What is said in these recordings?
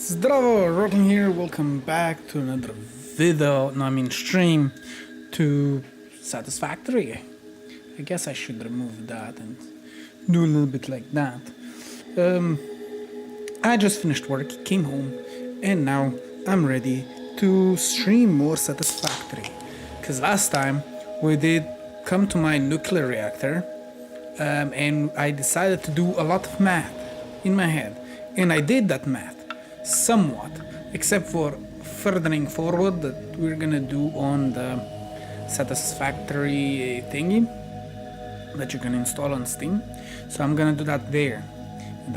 Zdravo, Rockill here, welcome back to another video, stream to Satisfactory. I guess I should remove that and do a little bit like that. I just finished work, came home, and now I'm ready to stream more Satisfactory. Because last time we did come to my nuclear reactor, and I decided to do a lot of math in my head. And I did that math. Somewhat, except for furthering forward that we're gonna do on the Satisfactory thingy that you can install on Steam. So I'm gonna do that there, and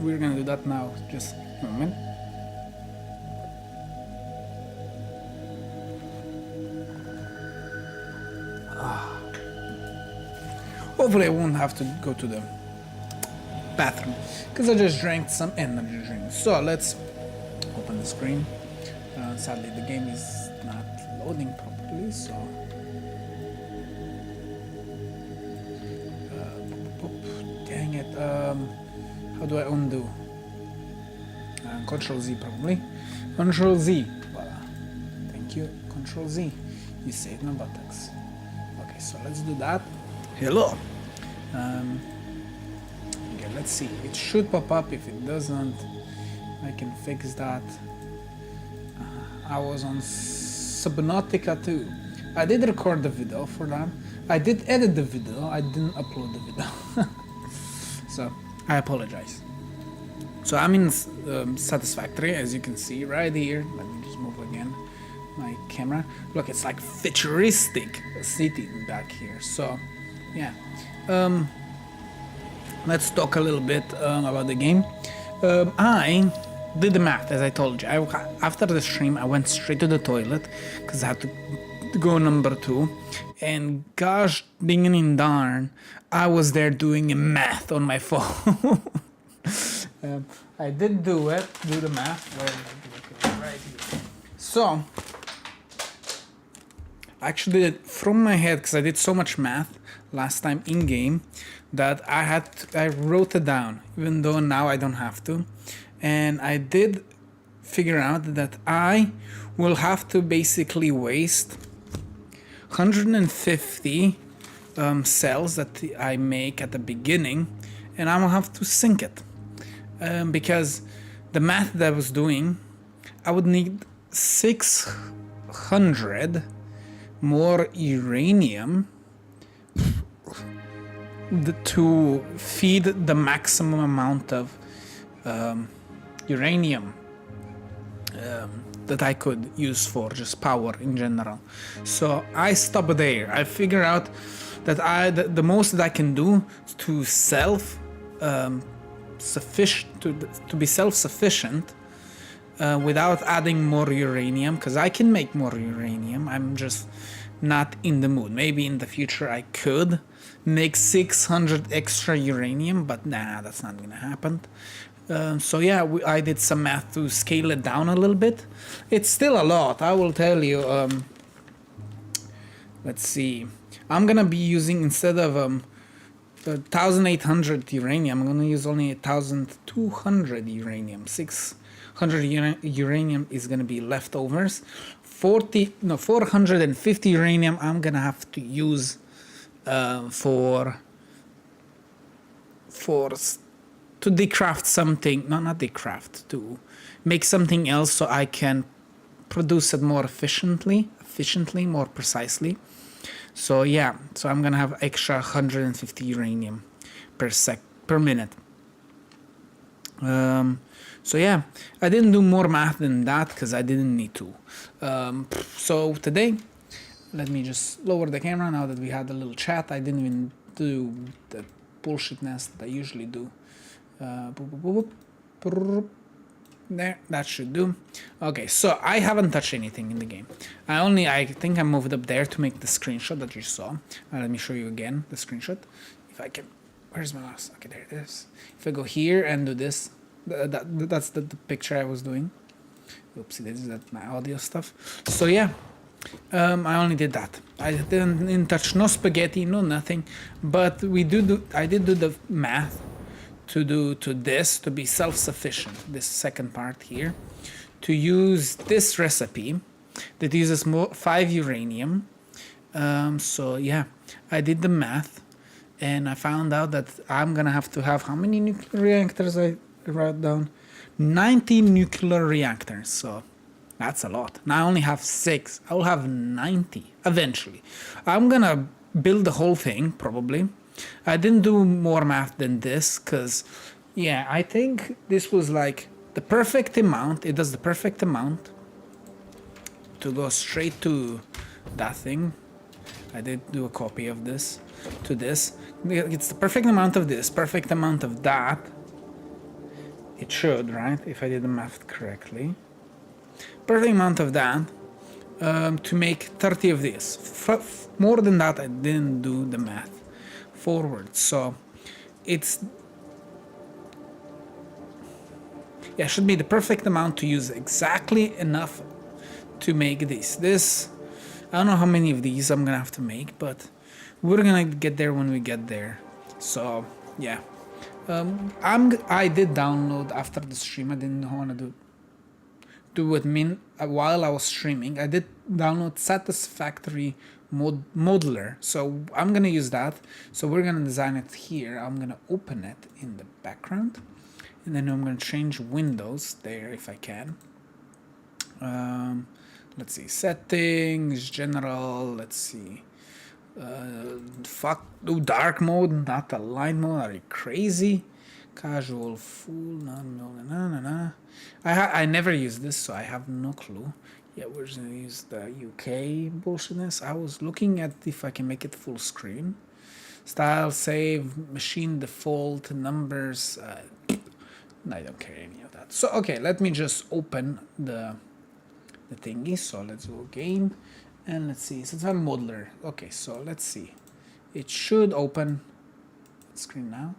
we're gonna do that now. Just a moment. Hopefully I won't have to go to the bathroom because I just drank some energy drink. So let's open the screen. Sadly the game is not loading properly, so dang it. How do I undo? Control Z probably. Control Z. Voila. Thank you. Control Z. You saved my buttocks. Okay, so let's do that. Hello. Let's see, it should pop up. If it doesn't, I can fix that. I was on Subnautica too. I did record the video for that. I did edit the video, I didn't upload the video. So, I apologize. So I'm in Satisfactory, as you can see right here. Let me just move again my camera. Look, it's like futuristic city back here. So, yeah. Let's talk a little bit about the game. I did the math, as I told you. After the stream, I went straight to the toilet because I had to go number 2. And gosh ding darn, I was there doing math on my phone. I did do the math. Right here. So, actually, from my head, because I did so much math last time in game, that I wrote it down, even though now I don't have to. And I did figure out that I will have to basically waste 150 cells that I make at the beginning, and I will have to sync it. Because the math that I was doing, I would need 600 more uranium to feed the maximum amount of uranium that I could use for just power in general. So I stopped there. I figured out that the most that I can do to be self-sufficient without adding more uranium, because I can make more uranium. I'm just not in the mood. Maybe in the future I could make 600 extra uranium, but nah, that's not gonna happen. So yeah, I did some math to scale it down a little bit. It's still a lot, I will tell you. Let's see, I'm gonna be using, instead of 1800 uranium, I'm gonna use only 1200 uranium. 600 uranium is gonna be leftovers. 450 uranium I'm gonna have to use to decraft something, not decraft, to make something else so I can produce it more efficiently, more precisely. So yeah, so I'm gonna have extra 150 uranium per minute. So yeah, I didn't do more math than that because I didn't need to. So today, let me just lower the camera now that we had a little chat. I didn't even do the bullshitness that I usually do. There, that should do. Okay, so I haven't touched anything in the game. I think I moved up there to make the screenshot that you saw. Let me show you again the screenshot. If I can, where's my mouse? Okay, there it is. If I go here and do this, that's the picture I was doing. Oopsie, this is my audio stuff. So yeah, I only did that. I didn't touch no spaghetti, no nothing. But I did do the math to do to this, to be self-sufficient, this second part here, to use this recipe that uses 5 uranium. So yeah, I did the math and I found out that I'm gonna have to have how many nuclear reactors I wrote down? 90 nuclear reactors, so that's a lot. Now I only have 6. I will have 90 eventually. I'm gonna build the whole thing probably. I didn't do more math than this because yeah, I think this was like the perfect amount. It does the perfect amount to go straight to that thing. I did do a copy of this to this. It's the perfect amount of this, perfect amount of that. It should, right? If I did the math correctly. Perfect amount of that to make 30 of this. More than that, I didn't do the math forward. So it's, yeah, should be the perfect amount to use exactly enough to make this. This, I don't know how many of these I'm gonna have to make, but we're gonna get there when we get there. So yeah, I did download after the stream. I didn't want to do it while I was streaming. I did download Satisfactory modular, so I'm gonna use that. So we're gonna design it here. I'm gonna open it in the background, and then I'm gonna change windows there if I can. Let's see, settings, general, let's see, dark mode, not align mode, are you crazy? Casual, full, I never use this, so I have no clue. Yeah, we're just gonna use the UK bullshitness. I was looking at if I can make it full screen. Style, save, machine default, numbers, I don't care any of that. So, okay, let me just open the thingy. So let's go game and let's see. So it's a modular. Okay, so let's see. It should open screen now.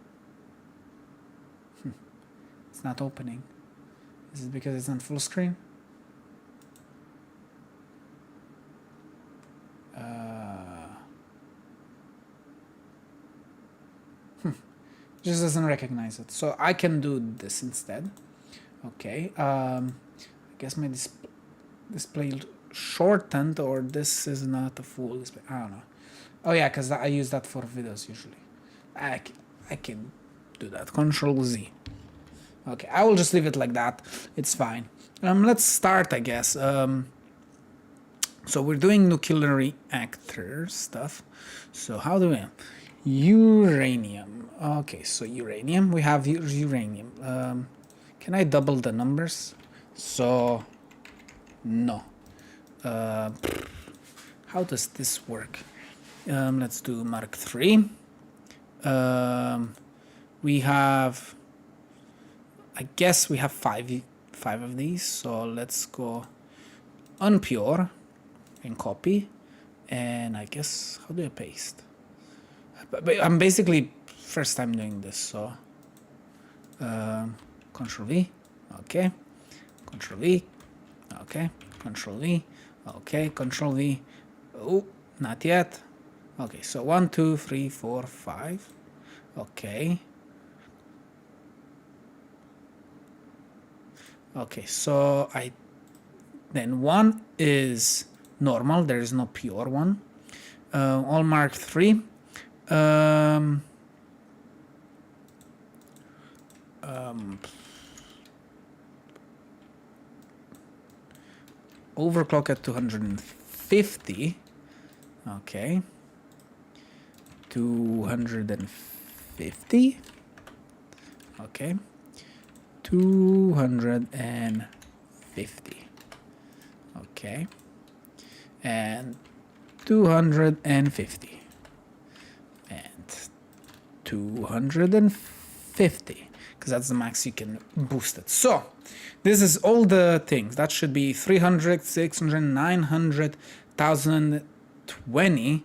It's not opening. Is it because it's on full screen? Just doesn't recognize it. So I can do this instead. Okay. I guess my display shortened, or this is not a full display. I don't know. Oh yeah, because I use that for videos usually. I can do that. Control Z. Okay, I will just leave it like that. It's fine. Let's start, I guess. So we're doing nuclear reactor stuff. So how do we? Uranium. Okay, so uranium. We have uranium. Can I double the numbers? So no. How does this work? Let's do Mark III. We have, I guess we have five of these. So let's go unpure and copy. And I guess, how do I paste? But I'm basically first time doing this. So Control V. Okay. Control V. Okay. Control V. Okay, Control V. Oh, not yet. Okay, so 1, 2, 3, 4, 5. Okay. Okay, so then 1 is normal. There is no pure one. All Mark III. Overclock at 250. Okay. 250. Okay. 250. Okay. And 250. And 250. Because that's the max you can boost it. So this is all the things. That should be 300, 600, 900, 1020.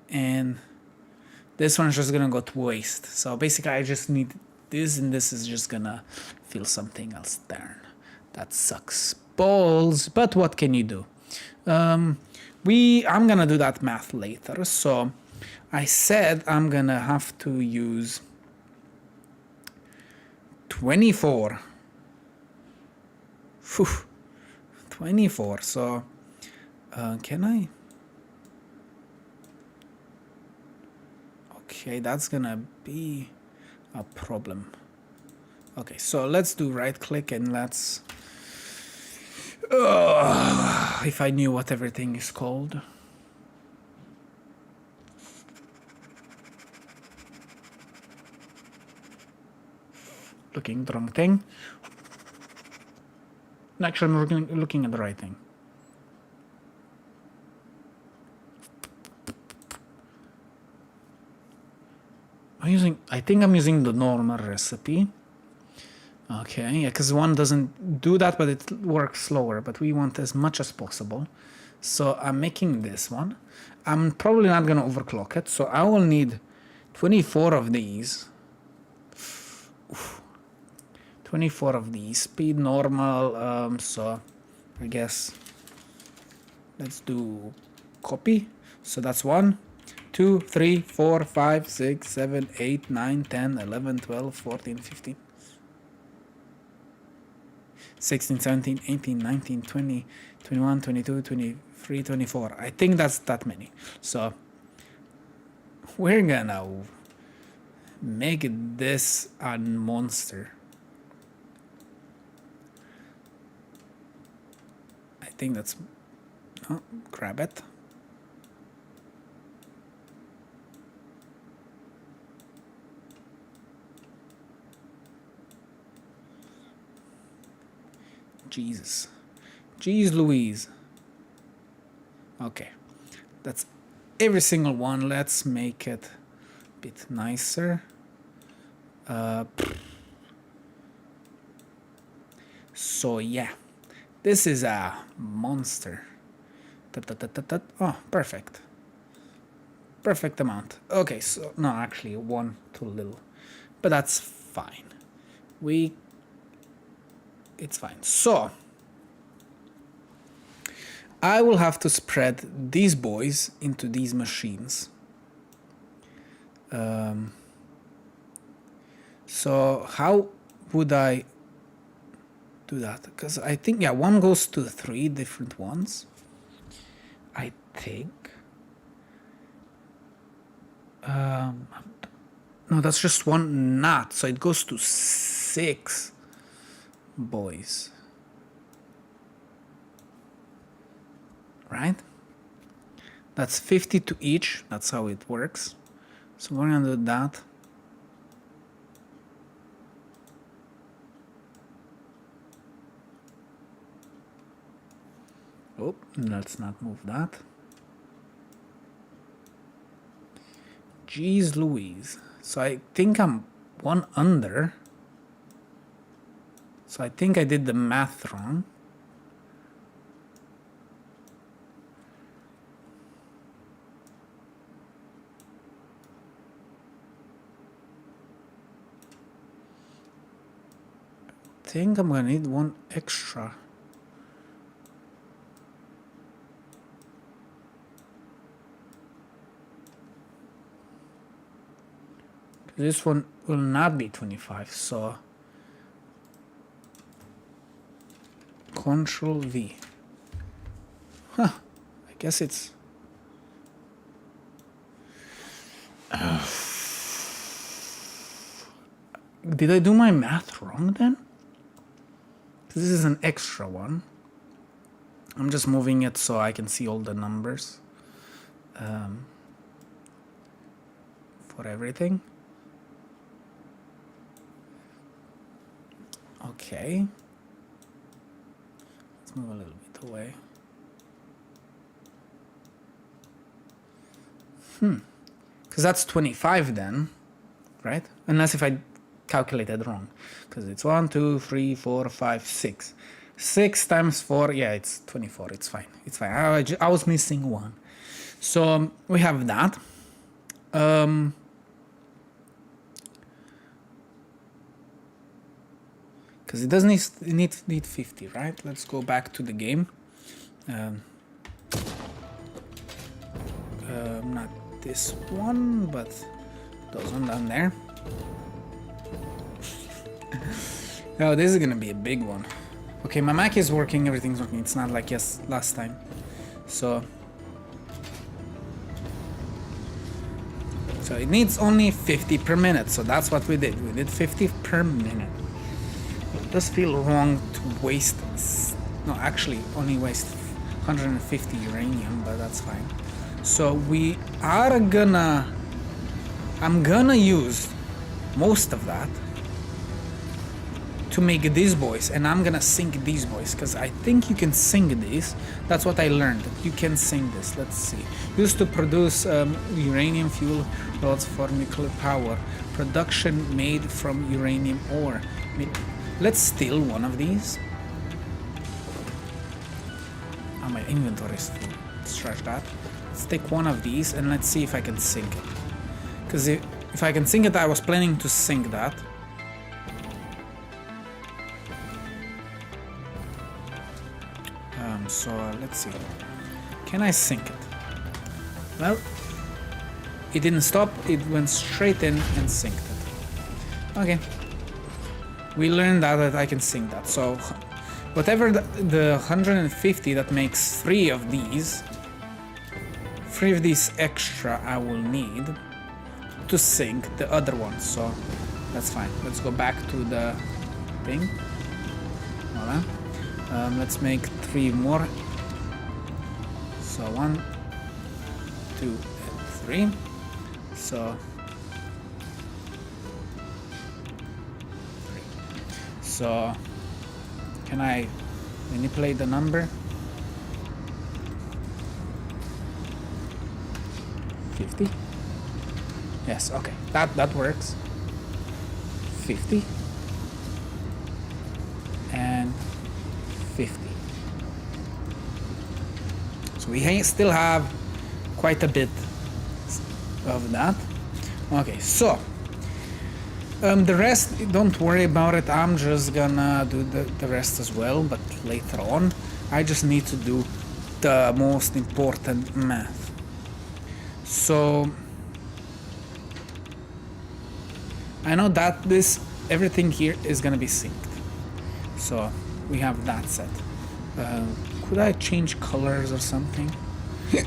And this one's just gonna go to waste. So basically I just need this, and this is just gonna feel something else. Darn. That sucks balls. But what can you do? I'm gonna do that math later. So I said I'm gonna have to use 24. Phew. 24. So, can I? Okay, that's gonna be a problem. Okay, so let's do right click and let's... if I knew what everything is called. Looking at the wrong thing. Actually, I'm looking at the right thing. I think I'm using the normal recipe. Okay, yeah, because one doesn't do that, but it works slower, but we want as much as possible. So I'm making this one. I'm probably not going to overclock it, so I will need 24 of these. 24 of these. Speed normal, so I guess let's do copy. So that's 1, 2, 3, 4, 5, 6, 7, 8, 9, 10, 11, 12, 14, 15. 16, 17, 18, 19, 20, 21, 22, 23, 24. I think that's that many. So we're gonna make this a monster. I think that's... Oh, grab it. Jesus. Jeez Louise. Okay. That's every single one. Let's make it a bit nicer. So yeah. This is a monster. Oh, perfect. Perfect amount. Okay, so... No, actually, one too little. But that's fine. It's fine. So I will have to spread these boys into these machines. So how would I do that? Because I think, yeah, one goes to 3 different ones. I think. No, that's just one NAT, so it goes to 6 boys. Right? That's 50 to each. That's how it works. So we're gonna do that. Oh, let's not move that. Jeez Louise. So I think I'm one under. So I think I did the math wrong. I think I'm gonna need one extra. This one will not be 25, so Control V. Huh, I guess it's... Did I do my math wrong then? This is an extra one. I'm just moving it so I can see all the numbers for everything. Okay. Let's move a little bit away. Because that's 25 then, right? Unless if I calculated wrong. Because it's 1, 2, 3, 4, 5, 6. 6 times 4, yeah, it's 24. It's fine. It's fine. I was missing one. So we have that. Because it doesn't need 50, right? Let's go back to the game. Not this one, but those one down there. Oh, this is gonna be a big one. Okay, my Mac is working, everything's working. It's not like last time. So it needs only 50 per minute, so that's what we did. We did 50 per minute. It does feel wrong to waste, no, actually only waste 150 uranium, but that's fine. So we are gonna, I'm gonna use most of that to make these boys, and I'm gonna sync these boys because I think you can sync these. That's what I learned, that you can sync this. Let's see. Used to produce uranium fuel rods for nuclear power. Production made from uranium ore. Let's steal one of these. Oh, my inventory is full. Let's trash that. Let's take one of these and let's see if I can sync it. Because if I can sync it, I was planning to sync that. So let's see. Can I sync it? Well, it didn't stop. It went straight in and synced it. Okay. We learned that I can sync that. So whatever the 150 that makes 3 of these extra I will need to sync the other ones. So that's fine. Let's go back to the thing. Voila. Let's make 3 more. So 1, 2, and 3. So 3. So can I manipulate the number? 50? Yes, okay. That works. 50 and 50. So we still have quite a bit of that. Okay, so the rest, don't worry about it. I'm just gonna do the rest as well, but later on. I just need to do the most important math. So I know that everything here is gonna be synced. So we have that set. Could I change colors or something? Yeah.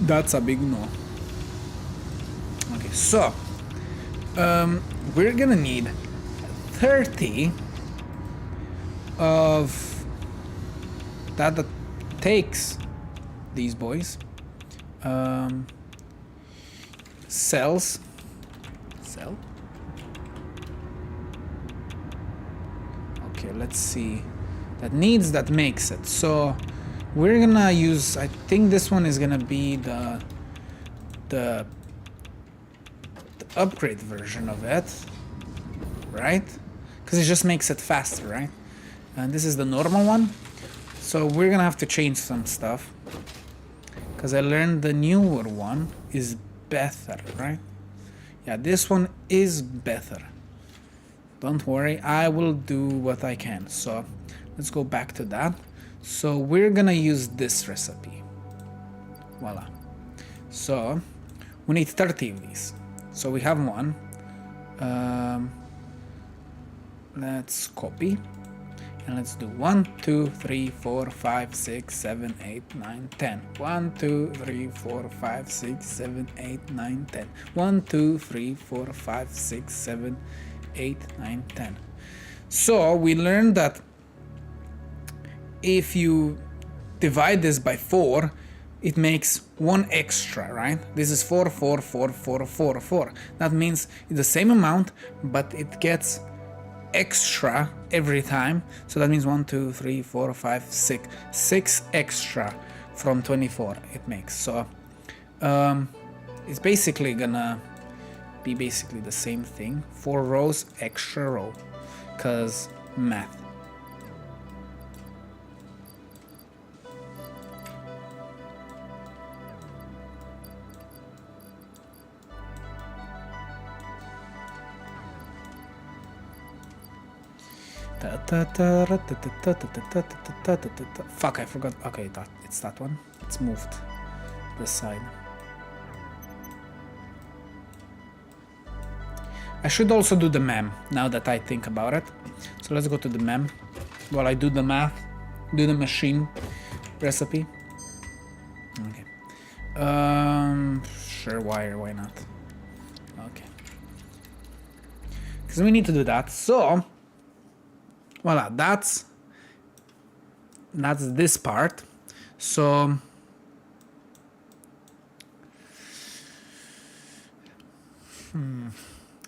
That's a big no. Okay, so we're gonna need 30 of that takes these boys. Cell. Okay, let's see. That makes it. So we're gonna use, I think this one is gonna be the upgrade version of it, right? Because it just makes it faster, right? And this is the normal one. So we're gonna have to change some stuff, because I learned the newer one is better, right? Yeah, this one is better. Don't worry, I will do what I can. So let's go back to that. So we're gonna use this recipe. Voila. So we need 30 of these. So we have one. Let's copy. And let's do 1, 2, 3, 4, 5, 6, 7, 8, 9, 10. 1, 2, 3, 4, 5, 6, 7, 8, 9, 10. 1, 2, 3, 4, 5, 6, 7, 8, 9, 10. So we learned that if you divide this by 4, it makes 1 extra, right? This is 4, 4, 4, 4, 4, 4. That means it's the same amount, but it gets extra every time. So that means 1, 2, 3, 4, 5, 6. 6 extra from 24 it makes. So it's basically gonna be basically the same thing. 4 rows, extra row, because math. Fuck, I forgot. Okay, it's that one. It's moved this side. I should also do the mem now that I think about it. So So let's go to the mem while I do the math, do the machine recipe. Okay. Sure, why not? Okay. Because we need to do that. So, voila, that's this part. So,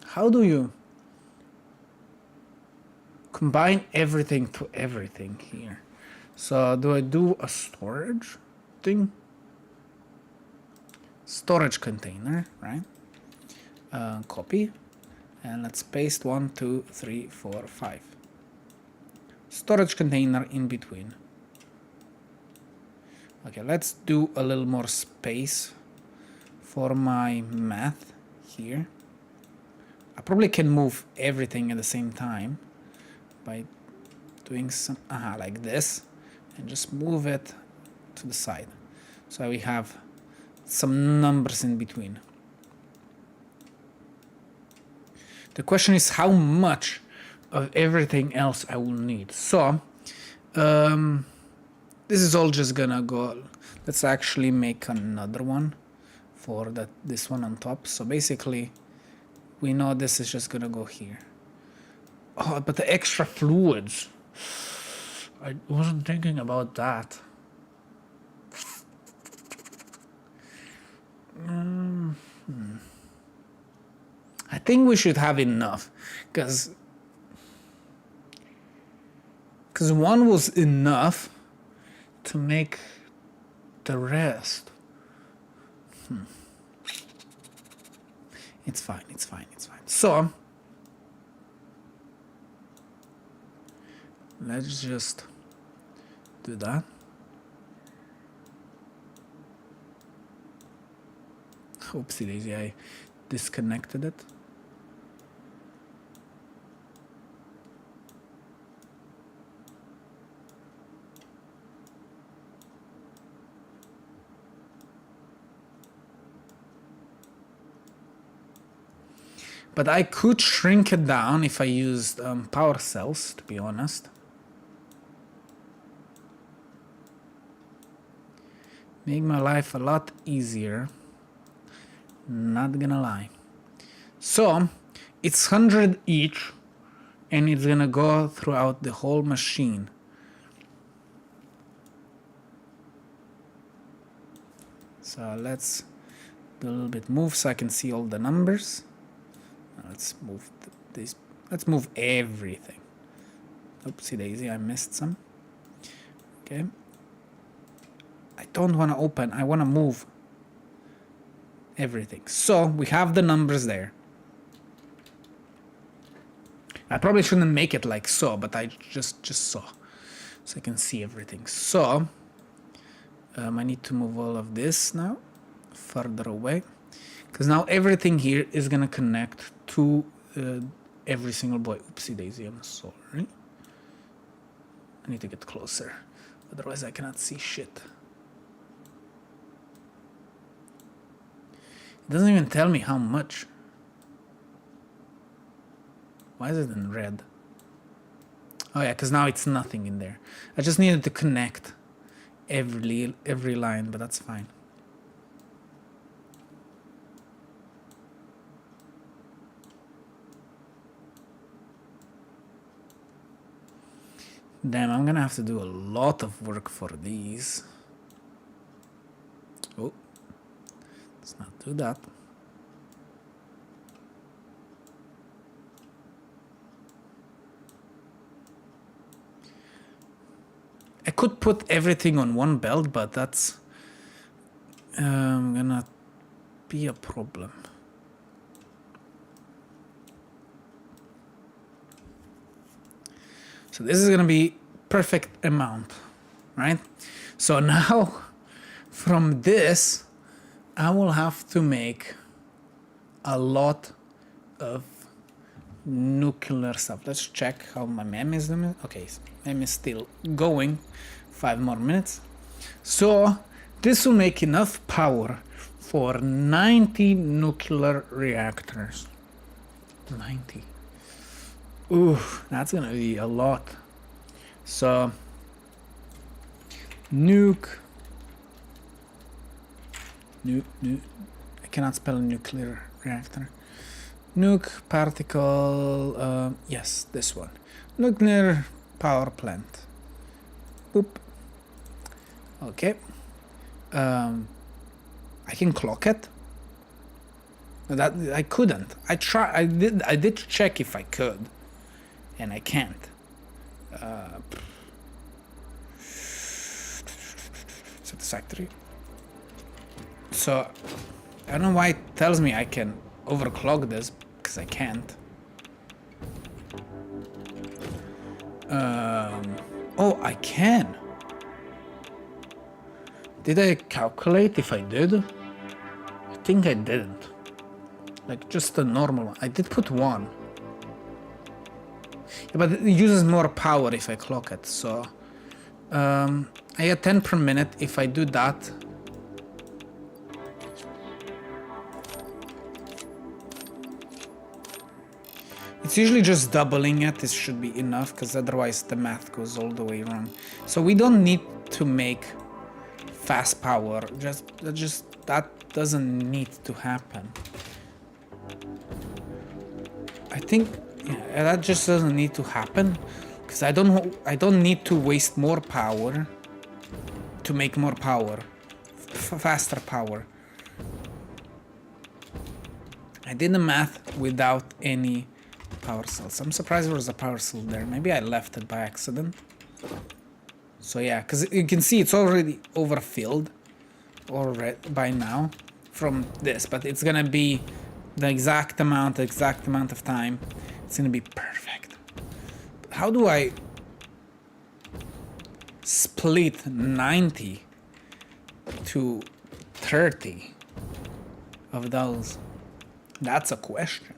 how do you combine everything to everything here? So do I do a storage thing? Storage container, right? Copy, and let's paste 1, 2, 3, 4, 5. Storage container in between. Okay, let's do a little more space for my math here. I probably can move everything at the same time by doing some like this, and just move it to the side, so we have some numbers in between. The question is how much of everything else I will need. So this is all just gonna go. Let's actually make another one for this one on top. So basically we know this is just gonna go here. Oh, but the extra fluids, I wasn't thinking about that. I think we should have enough, because one was enough to make the rest. It's fine. So let's just do that. Oopsie daisy, I disconnected it. But I could shrink it down if I used power cells, to be honest. Make my life a lot easier. Not gonna lie. So, it's 100 each, and it's gonna go throughout the whole machine. So let's do a little bit move so I can see all the numbers. Let's move this. Let's move everything. Oopsie daisy, I missed some. Okay. I don't want to open. I want to move everything. So we have the numbers there. I probably shouldn't make it like so, but I just saw, so I can see everything. So I need to move all of this now further away, because now everything here is gonna connect to every single boy. Oopsie daisy, I'm sorry. I need to get closer, otherwise I cannot see shit. It doesn't even tell me how much. Why is it in red? Oh yeah, because now it's nothing in there. I just needed to connect every line, but that's fine. Damn, I'm gonna have to do a lot of work for these. Oh, let's not do that. I could put everything on one belt, but that's gonna be a problem. So this is gonna be perfect amount, right? So now from this, I will have to make a lot of nuclear stuff. Let's check how my mem is doing. Okay, mem is still going. 5 more minutes. So this will make enough power for 90 nuclear reactors. 90. Ooh, that's gonna be a lot. So nuke. I cannot spell nuclear reactor. Nuke particle. Yes, this one. Nuclear power plant. Boop. Okay. I can clock it. That I couldn't. I did check if I could, and I can't. Satisfactory. So I don't know why it tells me I can overclock this, because I can't. Oh, I can. Did I calculate if I did? I think I didn't. Like just a normal one. I did put 1. Yeah, but it uses more power if I clock it, so I get 10 per minute if I do that. It's usually just doubling it. This should be enough, because otherwise the math goes all the way wrong. So we don't need to make fast power. That doesn't need to happen. I think that just doesn't need to happen, because I don't need to waste more power to make more power, faster power. I did the math without any power cells. I'm surprised there was a power cell there. Maybe I left it by accident. So yeah, because you can see it's already overfilled already by now from this, but it's gonna be the exact amount of time. It's gonna be perfect. How do I split 90 to 30 of those? That's a question.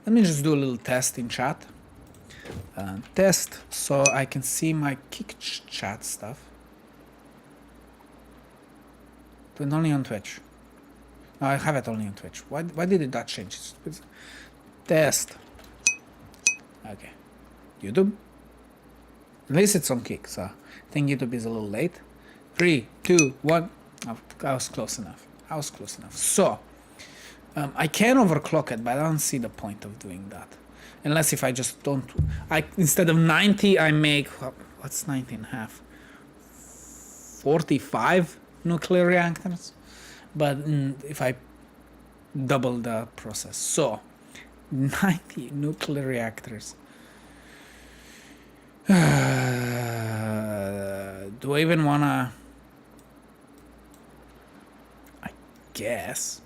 Let me just do a little test in chat. Test so I can see my kick chat stuff. Do it only on Twitch. No, I have it only on Twitch. Why did it not change? Test. Okay. YouTube. At least it's on Kick, so I think YouTube is a little late. 3, 2, 1. Oh, I was close enough. So, I can overclock it, but I don't see the point of doing that. Unless if I just don't... instead of 90, I make... What's 90 and a half? 45 nuclear reactors? But if I double the process. So, 90 nuclear reactors. Do I even wanna... I guess.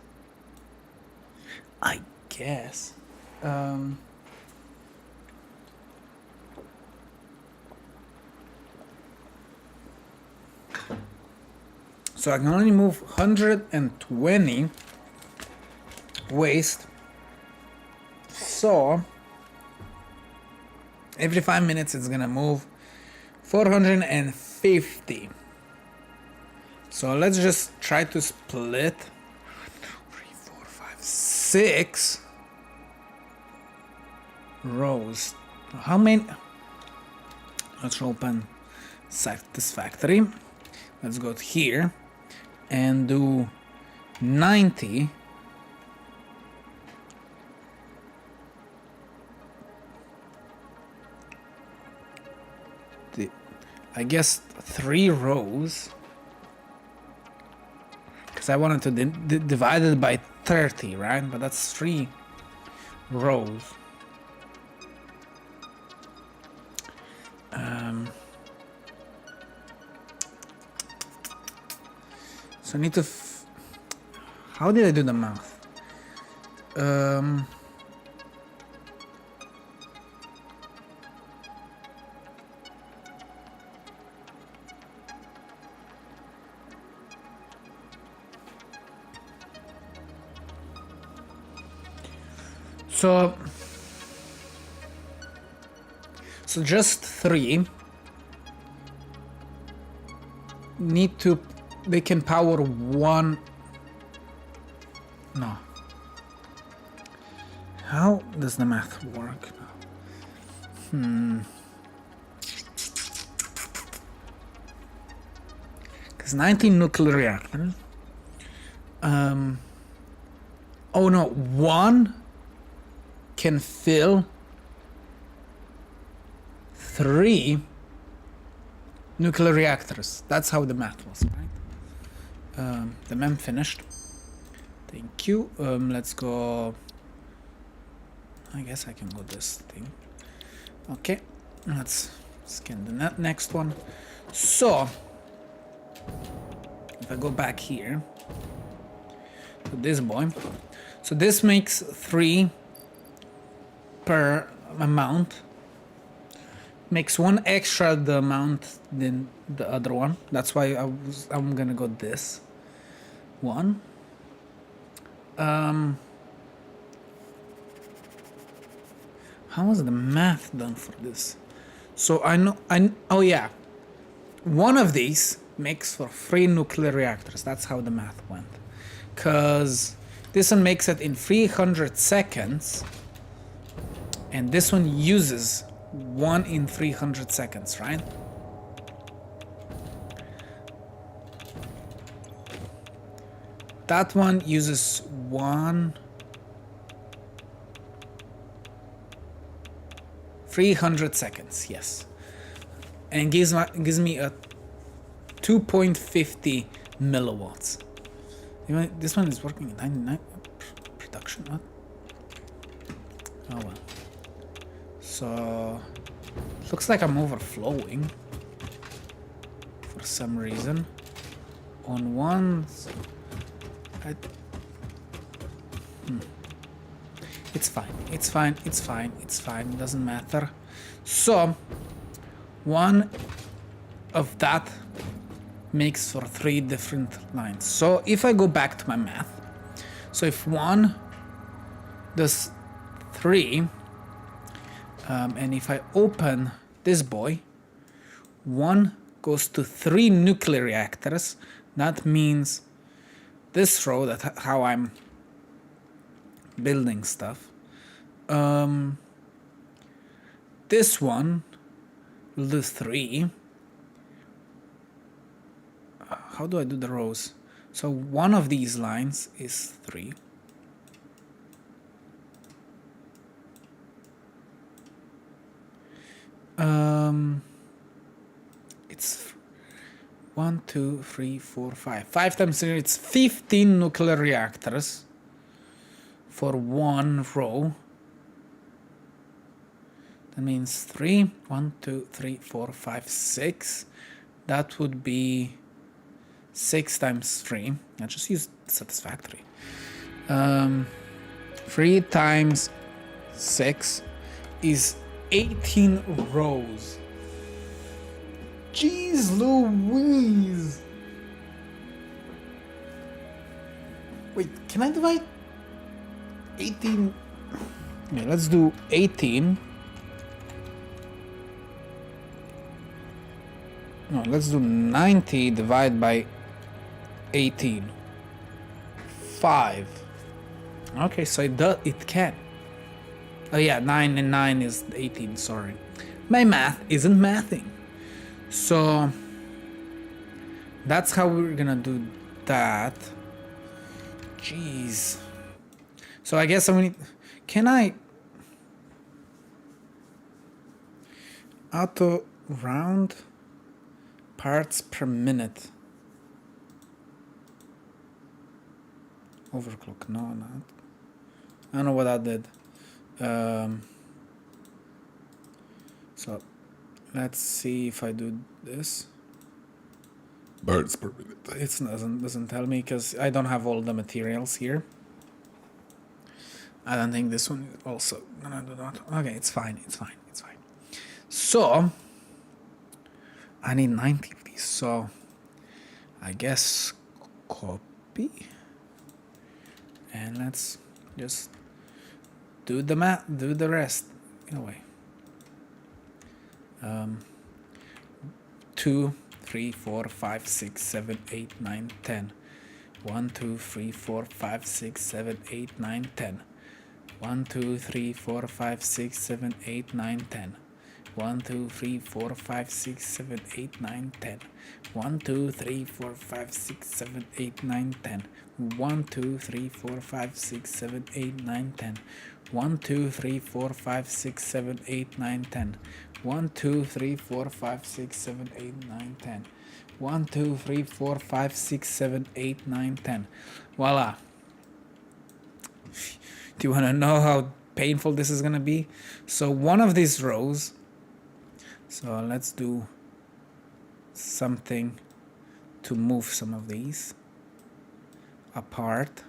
So I can only move 120 waste. So every 5 minutes it's gonna move 450. So let's just try to split 3, 4, 5, 6 rows. How many? Let's open Satisfactory. Let's go to here and do 90. I guess 3 rows, because I wanted to divide it by 30, right? But that's 3 rows. So I need to... How did I do the math? So just 3 need to... They can power 1... No. How does the math work? Because 19 nuclear reactors. Oh no, one can fill 3 nuclear reactors. That's how the math was, right? The mem finished. Thank you. Let's go. I guess I can go this thing. Okay, let's scan the next one. So, if I go back here to this boy, so this makes 3 per amount. Makes 1 extra the amount than the other one. That's why I'm gonna go this one. How was the math done for this? So oh yeah, one of these makes for 3 nuclear reactors. That's how the math went. Cause this one makes it in 300 seconds, and this one uses 1 in 300 seconds, right? That one uses 1 300 seconds, yes, and gives me a 2.50 milliwatts. This one is working at 99 production. What? Oh well. So looks like I'm overflowing for some reason. On one, it's fine. It's fine. It's fine. It's fine. It doesn't matter. So one of that makes for 3 different lines. So if I go back to my math, so if one does 3, and if I open this boy, 1 goes to 3 nuclear reactors. That means this row, that how I'm building stuff. This one will do 3. How do I do the rows? So one of these lines is 3. It's 1, 2, 3, 4, 5. 5 times 3, it's 15 nuclear reactors for 1 row. That means 3, 1, 2, 3, 4, 5, 6. That would be 6 times 3. I just use Satisfactory. 3 times 6 is 18 rows. Jeez Louise! Wait, can I divide 18? Yeah, let's do 18. No, let's do 90 divided by 18. 5. Okay, so it can. Oh yeah, 9 and 9 is 18, sorry. My math isn't mathing. So that's how we're gonna do that. Jeez. So I guess can I auto round parts per minute? Overclock, no, not. I don't know what that did. So let's see if I do this. Parts per minute. It doesn't tell me because I don't have all the materials here. I don't think this one is also gonna do that. Okay, it's fine. It's fine. It's fine. So I need 90 of these. So I guess copy. And let's just do the math, do the rest in a way. 2, 3, 4, 5, 6, 7, 8, 9, 10. 1, 2, 3, 4, 5, 6, 7, 8, 9, 10. 1, 2, 3, 4, 5, 6, 7, 8, 9, 10. 1, 2, 3, 4, 5, 6, 7, 8, 9, 10. 1, 2, 3, 4, 5, 6, 7, 8, 9, 10. 1, 2, 3, 4, 5, 6, 7, 8, 9, 10. 1, 2, 3, 4, 5, 6, 7, 8, 9, 10. 1, 2, 3, 4, 5, 6, 7, 8, 9, 10. 1, 2, 3, 4, 5, 6, 7, 8, 9, 10. Voila. Do you want to know how painful this is going to be? So one of these rows, so let's do something to move some of these apart.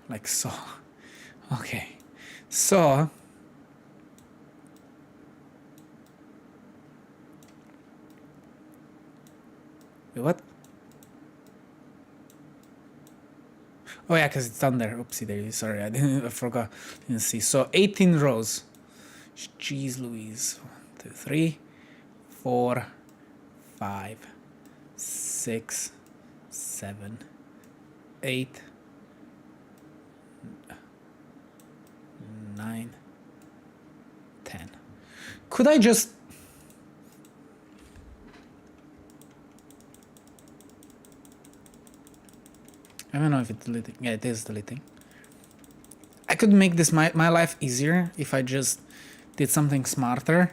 Like so. Okay. So wait, what? Oh yeah, because it's down there. Oopsie daisy. Sorry, I forgot. Didn't see. So 18 rows. Jeez Louise. 1, 2, 3, 4, 5, 6, 7, 8, 9, 10. Could I just... I don't know if it's deleting. Yeah, it is deleting. I could make this my life easier if I just did something smarter.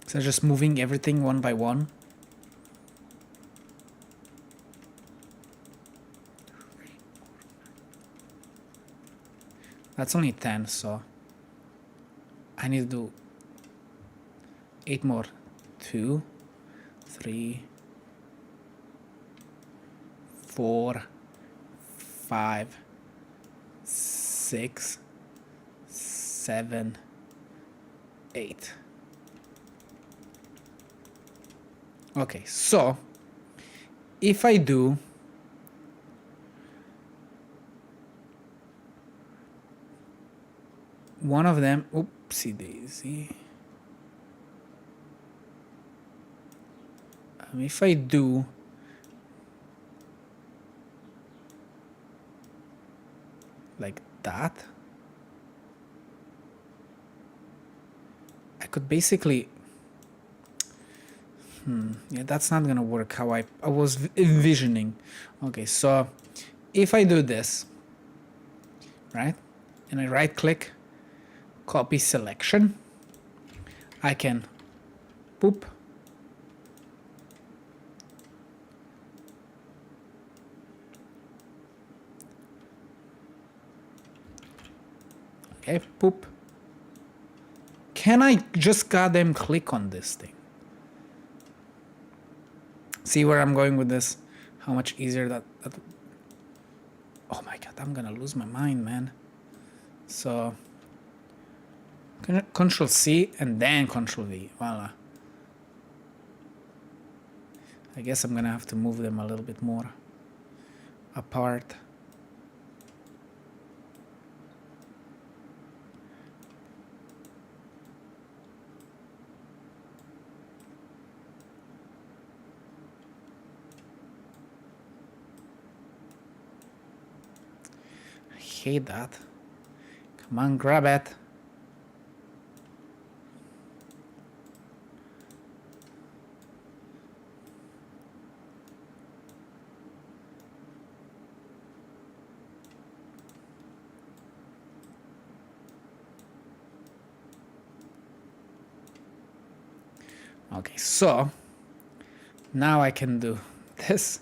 So just moving everything one by one. That's only 10, so I need to do 8 more. 2, 3, 4, 5, 6, 7, 8. Okay, so if I do one of them, oopsie daisy. If I do like that, I could basically, yeah, that's not gonna work how I was envisioning. Okay, so if I do this, right, and I right click, copy selection, I can boop, okay, boop. Can I just goddamn click on this thing? See where I'm going with this? How much easier that oh my god, I'm gonna lose my mind, man. So Control C and then Control V. Voila. I guess I'm gonna have to move them a little bit more apart. I hate that. Come on, grab it. Okay, so now I can do this,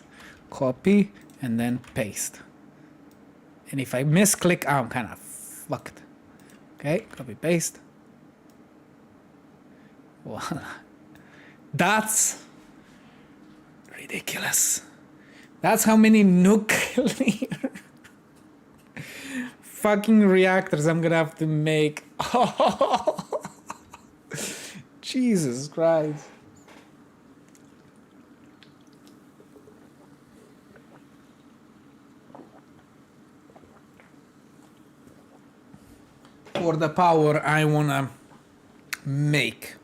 copy, and then paste. And if I misclick, I'm kind of fucked. Okay, copy, paste. Voila. That's ridiculous. That's how many nuclear fucking reactors I'm gonna have to make. Oh, Jesus Christ. for the power I wanna make.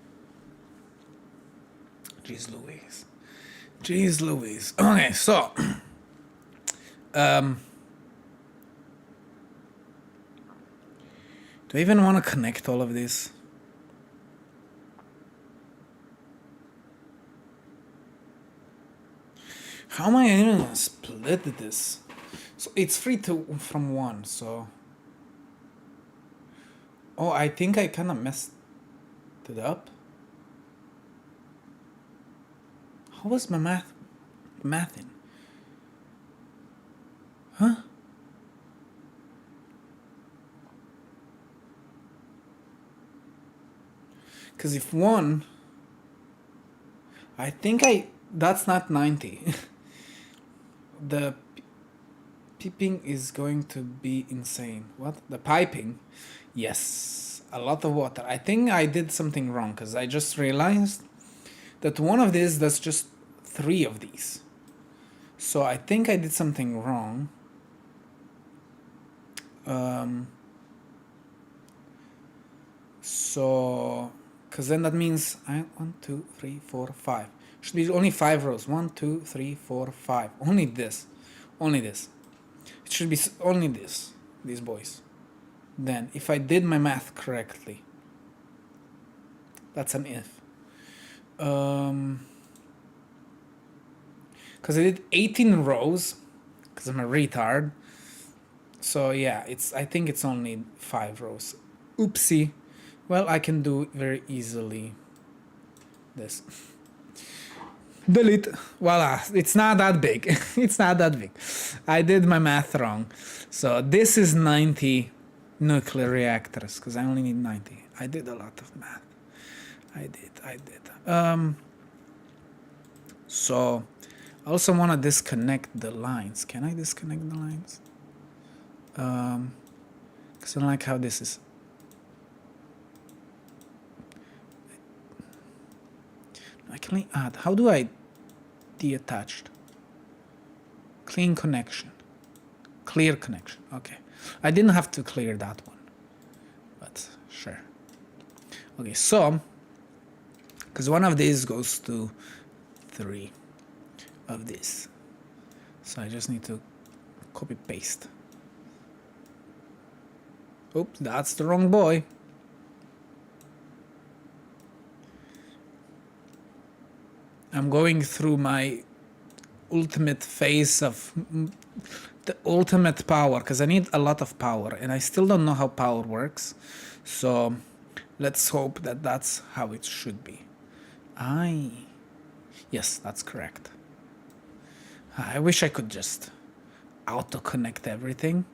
Jeez Louise. Jeez Louise. Okay, so do I even want to connect all of this? How am I even gonna split this? So it's from 1, so... Oh, I think I kind of messed it up. How was my mathing? Huh? Because if 1... I think that's not 90. The piping is going to be insane. What? The piping? Yes, a lot of water. I think I did something wrong because I just realized that one of these does just 3 of these. So I think I did something wrong. So, because then that means 1, 2, 3, 4, 5. Should be only 5 rows. 1, 2, 3, 4, 5. Only this. Only this. It should be only this. These boys. Then, if I did my math correctly, that's an if. Because I did 18 rows, because I'm a retard. So yeah, I think it's only 5 rows. Oopsie. Well, I can do very easily this. Delete. Voila. It's not that big. It's not that big. I did my math wrong. So this is 90 nuclear reactors, because I only need 90. I did a lot of math. I did. So I also want to disconnect the lines. Can I disconnect the lines? Because I don't like how this is. I can only add. How do I deattach? Clean connection. Clear connection. Okay. I didn't have to clear that one. But sure. Okay, so because one of these goes to 3 of this. So I just need to copy paste. Oops, that's the wrong boy. I'm going through my ultimate phase of the ultimate power, because I need a lot of power and I still don't know how power works. So let's hope that that's how it should be. Yes, that's correct. I wish I could just auto connect everything.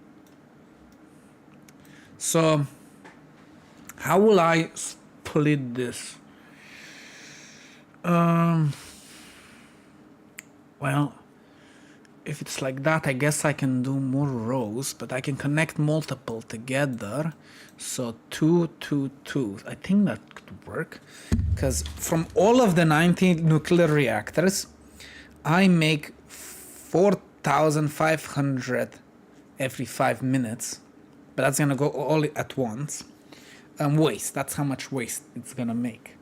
So how will I split this? Well, if it's like that, I guess I can do more rows, but I can connect multiple together. So 2, 2, 2. I think that could work, because from all of the 90 nuclear reactors, I make 4,500 every 5 minutes, but that's gonna go all at once. Waste. That's how much waste it's gonna make.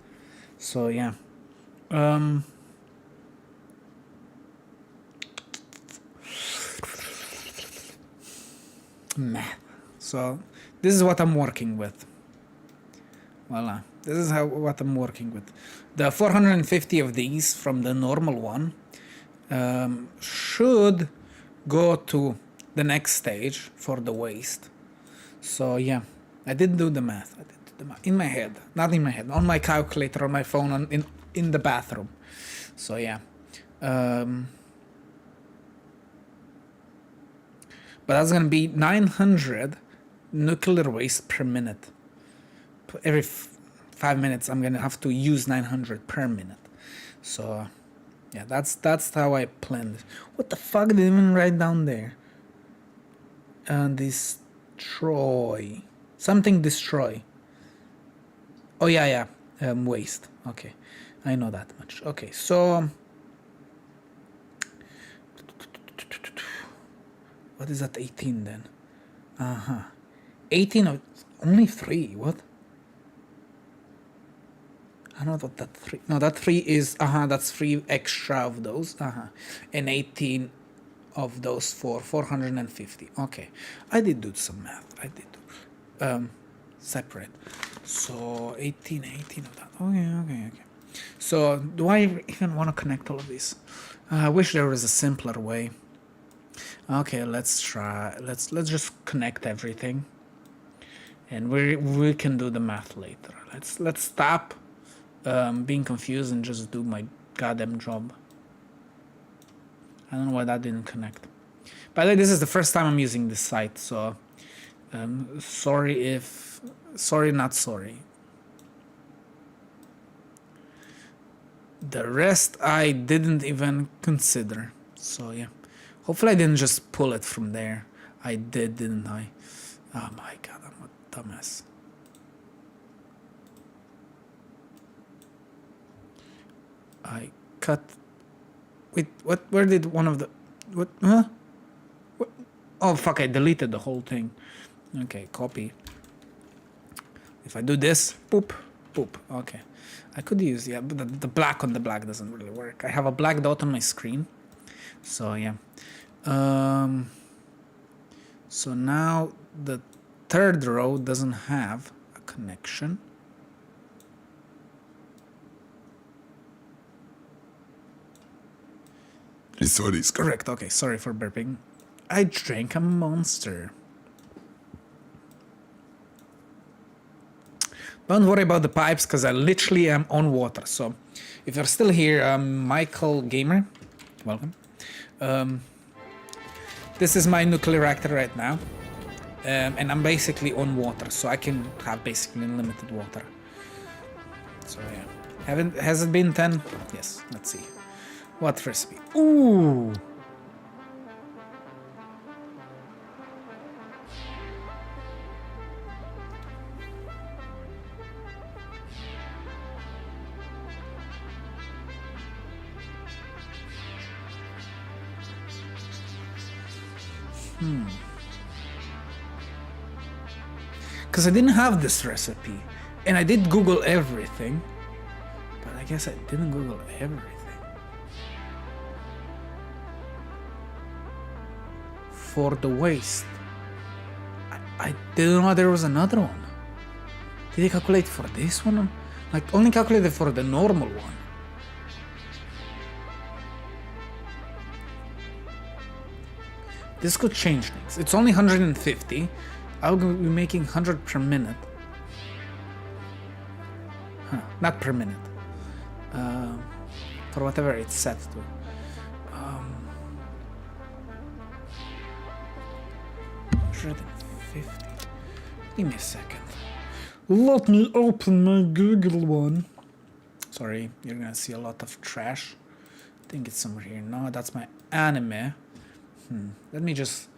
So yeah. Math. So this is what I'm working with. Voila. This is what I'm working with. The 450 of these from the normal one should go to the next stage for the waste. So yeah, I did do the math. I did do the math in my head, not in my head, on my calculator, on my phone, in the bathroom. So yeah. But that's gonna be 900 nuclear waste per minute. Every 5 minutes, I'm gonna have to use 900 per minute. So, yeah, that's how I planned it. What the fuck did I even write down there? Destroy. Something destroy. Oh yeah. Waste. Okay, I know that much. Okay, so. What is that 18 then? 18 of... Only 3, what? I don't know what that 3, no, that 3 is, that's 3 extra of those, and 18 of those for 450, okay. I did do some math, I did, separate, so 18 of that, okay. So, do I even want to connect all of these? I wish there was a simpler way. Okay, let's try, let's just connect everything. And we can do the math later. Let's stop being confused and just do my goddamn job. I don't know why that didn't connect. By the way, this is the first time I'm using this site, so sorry not sorry. The rest I didn't even consider. So yeah, hopefully I didn't just pull it from there. I did, didn't I? Oh my god, I'm a dumbass. I cut. Wait, what? Where did one of the? What? Huh? What? Oh fuck! I deleted the whole thing. Okay, copy. If I do this, boop, boop. Okay, I could use, yeah, but the black on the black doesn't really work. I have a black dot on my screen, so yeah. So now the third row doesn't have a connection. This one is correct. Okay, sorry for burping. I drank a Monster. Don't worry about the pipes, because I literally am on water. So if you're still here, Michael Gamer, welcome. This is my nuclear reactor right now. And I'm basically on water, so I can have basically unlimited water. So yeah. Has it been 10? Yes, let's see. What recipe? Ooh! Because I didn't have this recipe, and I did Google everything, but I guess I didn't Google everything. For the waste, I didn't know there was another one. Did they calculate for this one? Like, only calculated for the normal one. This could change things. It's only 150. I'll be making 100 per minute. Huh, not per minute. For whatever it's set to. $150. Give me a second. Let me open my Google one. Sorry, you're gonna see a lot of trash. I think it's somewhere here. No, that's my anime. Let me just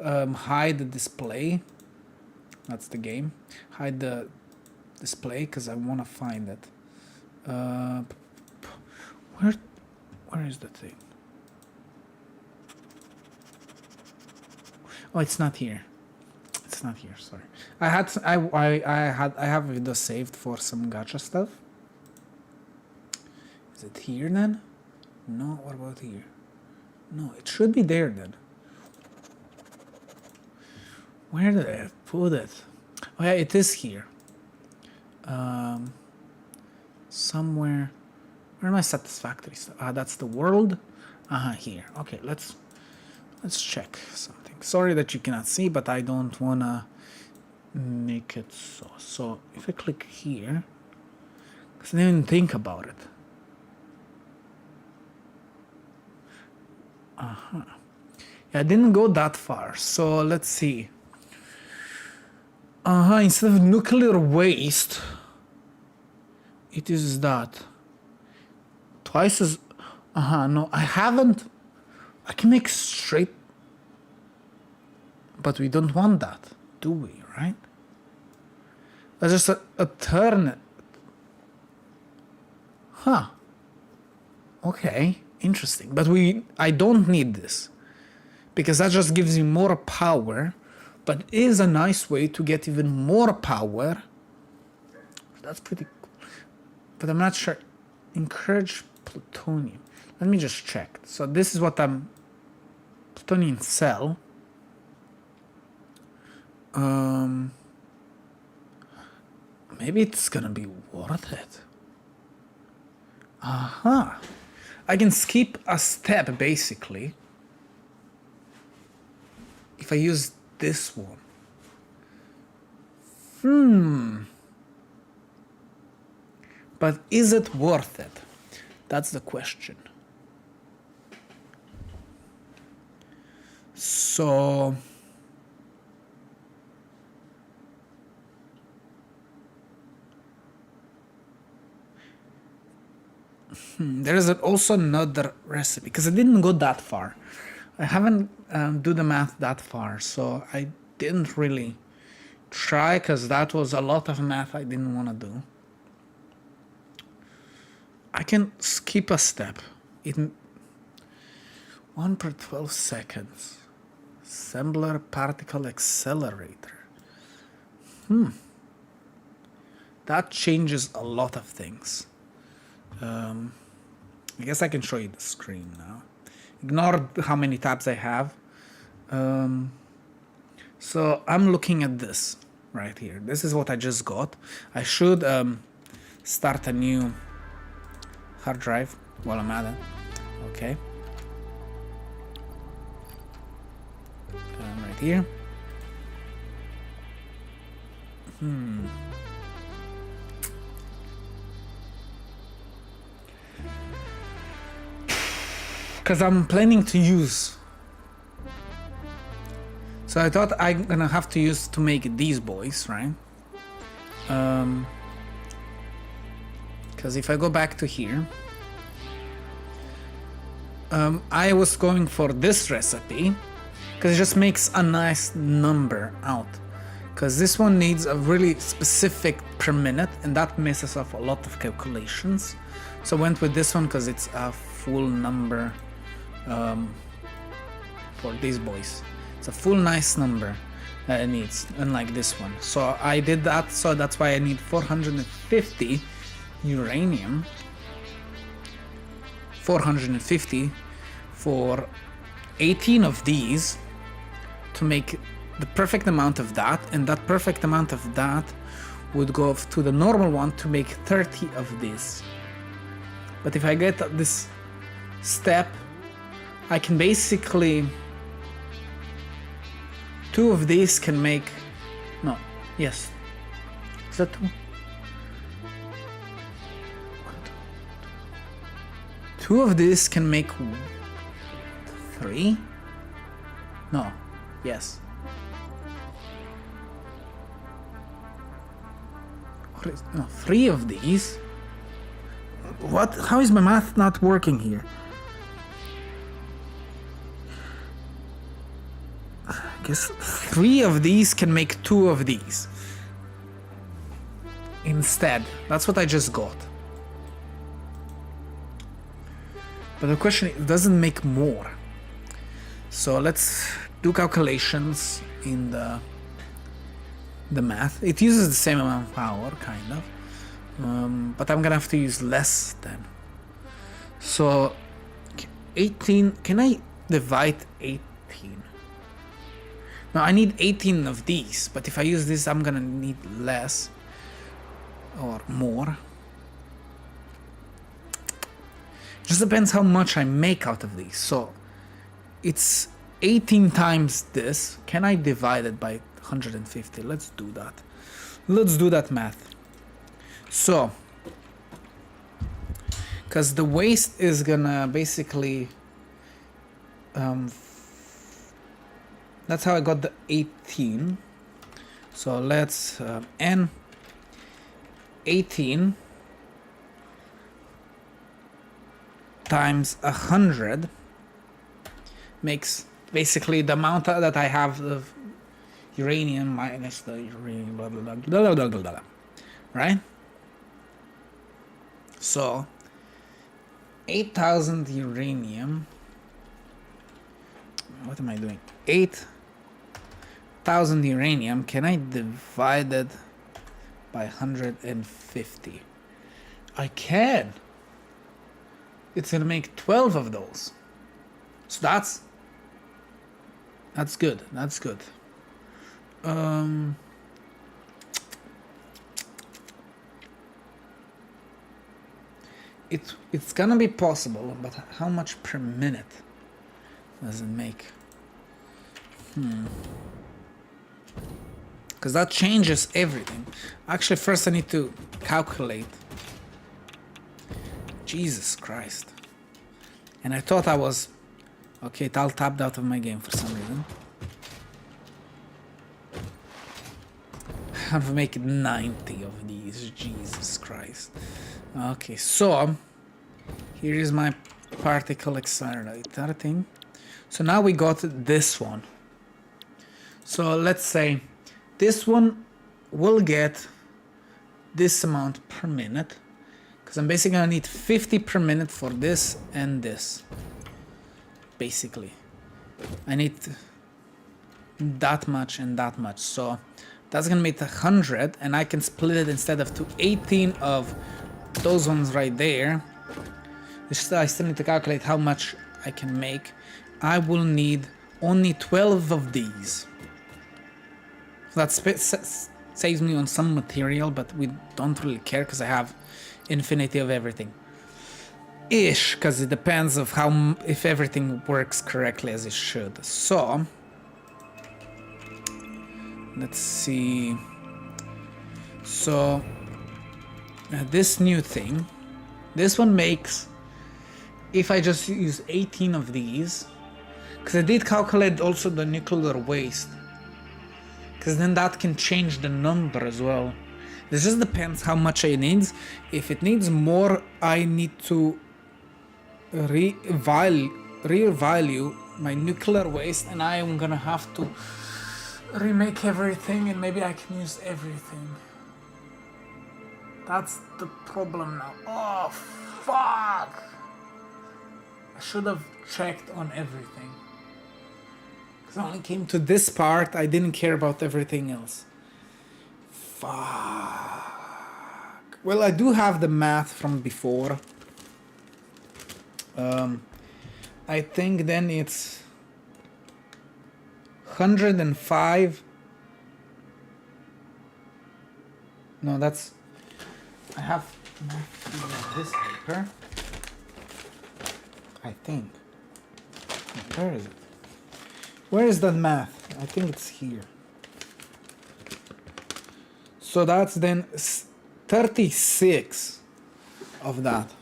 hide the display. That's the game. Hide the display because I want to find it. Where is the thing? Oh, it's not here. It's not here. Sorry. I have a video saved for some gacha stuff. Is it here then? No. What about here? No, it should be there then. Where did I put it? Oh yeah, it is here. Somewhere. Where am I? Satisfactory stuff? That's the world. Here. Okay, let's check something. Sorry that you cannot see, but I don't wanna make it so. So if I click here, because I didn't think about it. Yeah, I didn't go that far. So let's see. Instead of nuclear waste, it is that. Twice as. No, I haven't. I can make straight. But we don't want that, do we, right? That's just a turn. Huh. Okay, interesting. But I don't need this. Because that just gives me more power but is a nice way to get even more power. That's pretty cool. But I'm not sure. Encourage plutonium. Let me just check. So this is what I'm... Plutonium cell. Maybe it's gonna be worth it. Aha. I can skip a step, basically. If I use this one. But is it worth it? That's the question. So... there is also another recipe, because I didn't go that far. I haven't do the math that far, so I didn't really try, because that was a lot of math I didn't want to do. I can skip a step. 1 per 12 seconds. Assembler particle accelerator. That changes a lot of things. I guess I can show you the screen now. Ignore how many tabs I have. So I'm looking at this right here. This is what I just got. I should start a new hard drive while I'm at it. Okay. Right here. Because I'm planning to use. So I thought I'm gonna have to use to make these boys, right? Because if I go back to here, I was going for this recipe because it just makes a nice number out. Because this one needs a really specific per minute, and that messes up a lot of calculations. So I went with this one because it's a full number. For these boys, it's a full nice number that it needs, unlike this one. So I did that, so that's why I need 450 uranium, 450 for 18 of these to make the perfect amount of that, and that perfect amount of that would go to the normal one to make 30 of this. But if I get this step, I can basically... 2 of these can make... No, yes. Is that 2? 2 of these can make 3? No, yes. No, 3 of these? What? How is my math not working here? I guess 3 of these can make 2 of these. Instead, that's what I just got. But the question is, it doesn't make more. So let's do calculations in the math. It uses the same amount of power, kind of. But I'm gonna have to use less then. So 18, can I divide 18? Now I need 18 of these, but if I use this, I'm gonna need less or more. Just depends how much I make out of these. So it's 18 times this. Can I divide it by 150? Let's do that. Let's do that math. So, because the waste is gonna basically, that's how I got the 18. So let's n 18 times 100 makes basically the amount that I have of uranium minus the uranium, blah, blah, blah, blah, blah, blah, blah, right? So 8,000 uranium. What am I doing? 8 1000 uranium, can I divide it by 150? I can. It's gonna make 12 of those. So that's good. That's good. It's gonna be possible, but how much per minute does it make? Because that changes everything. Actually, first I need to calculate. Jesus Christ. And I thought I was... Okay, it all tapped out of my game for some reason. I'm gonna make 90 of these. Jesus Christ. Okay, so... Here is my particle accelerator thing. So now we got this one. So let's say this one will get this amount per minute. Because I'm basically gonna need 50 per minute for this and this. Basically. I need that much and that much. So that's gonna make 100, and I can split it instead of to 18 of those ones right there. I still need to calculate how much I can make. I will need only 12 of these. So that saves me on some material, but we don't really care because I have infinity of everything. Ish, because it depends of how if everything works correctly as it should. So let's see. So this new thing, this one makes, if I just use 18 of these, because I did calculate also the nuclear waste, because then that can change the number as well. It just depends how much it needs. If it needs more, I need to revalue my nuclear waste, and I am gonna have to remake everything, and maybe I can use everything. That's the problem now. Oh, fuck! I should have checked on everything. Because I only came to this part, I didn't care about everything else. Fuck. Well, I do have the math from before. I think then it's 105. No, that's... I have this paper. I think. Where is it? Where is that math? I think it's here. So that's then 36 of that.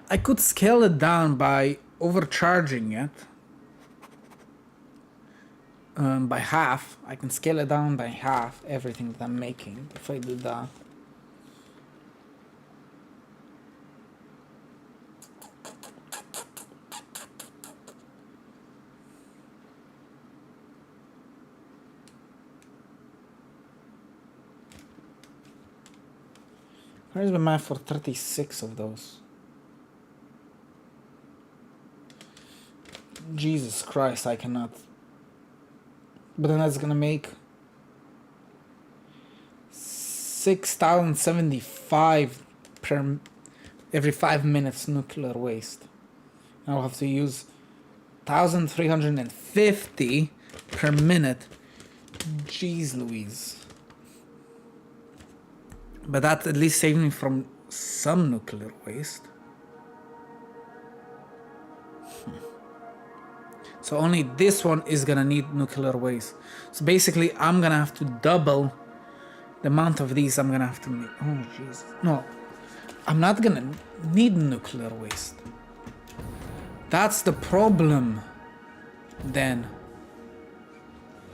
I could scale it down by overcharging it. By half. I can scale it down by half, everything that I'm making, if I do that. Where's the math for 36 of those? Jesus Christ, I cannot. But then that's gonna make 6,075 per every 5 minutes nuclear waste. I'll have to use 1,350 per minute. Jeez Louise. But that at least saved me from some nuclear waste. So only this one is gonna need nuclear waste. So basically I'm gonna have to double the amount of these I'm gonna have to make. Oh Jesus. No, I'm not gonna need nuclear waste. That's the problem then.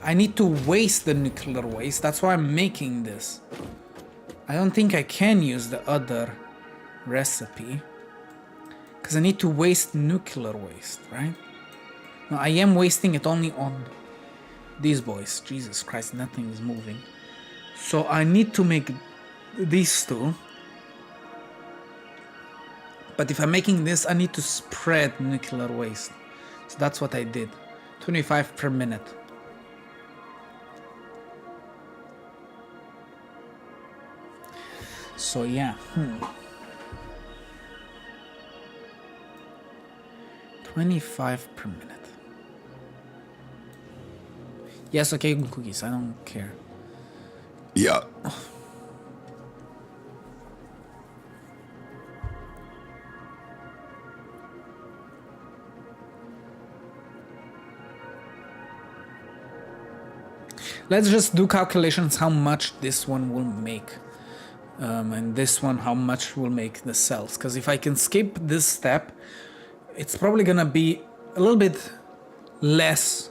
I need to waste the nuclear waste. That's why I'm making this. I don't think I can use the other recipe because I need to waste nuclear waste, right? No, I am wasting it only on these boys. Jesus Christ, nothing is moving. So I need to make these two But if I'm making this, I need to spread nuclear waste. So that's what I did. 25 per minute. So yeah. 25 per minute. Yes, okay, cookies. I don't care. Yeah. Let's just do calculations how much this one will make. And this one how much will make the cells. Because if I can skip this step, it's probably gonna be a little bit less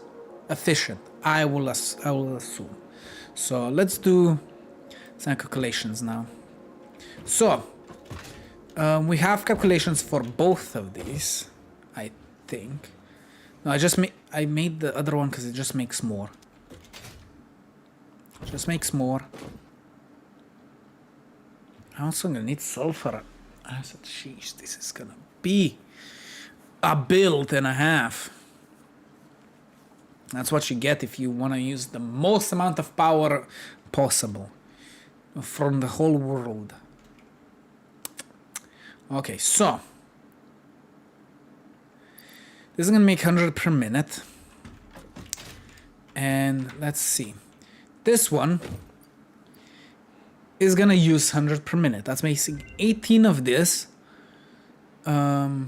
efficient. I will assume. So let's do some calculations now. So we have calculations for both of these, I think. No, I made the other one because it just makes more. Just makes more. I'm also gonna need sulfur. I said, sheesh, this is gonna be a build and a half. That's what you get if you want to use the most amount of power possible from the whole world. Okay, so this is gonna make 100 per minute. And let's see. This one is gonna use 100 per minute. That's making 18 of this times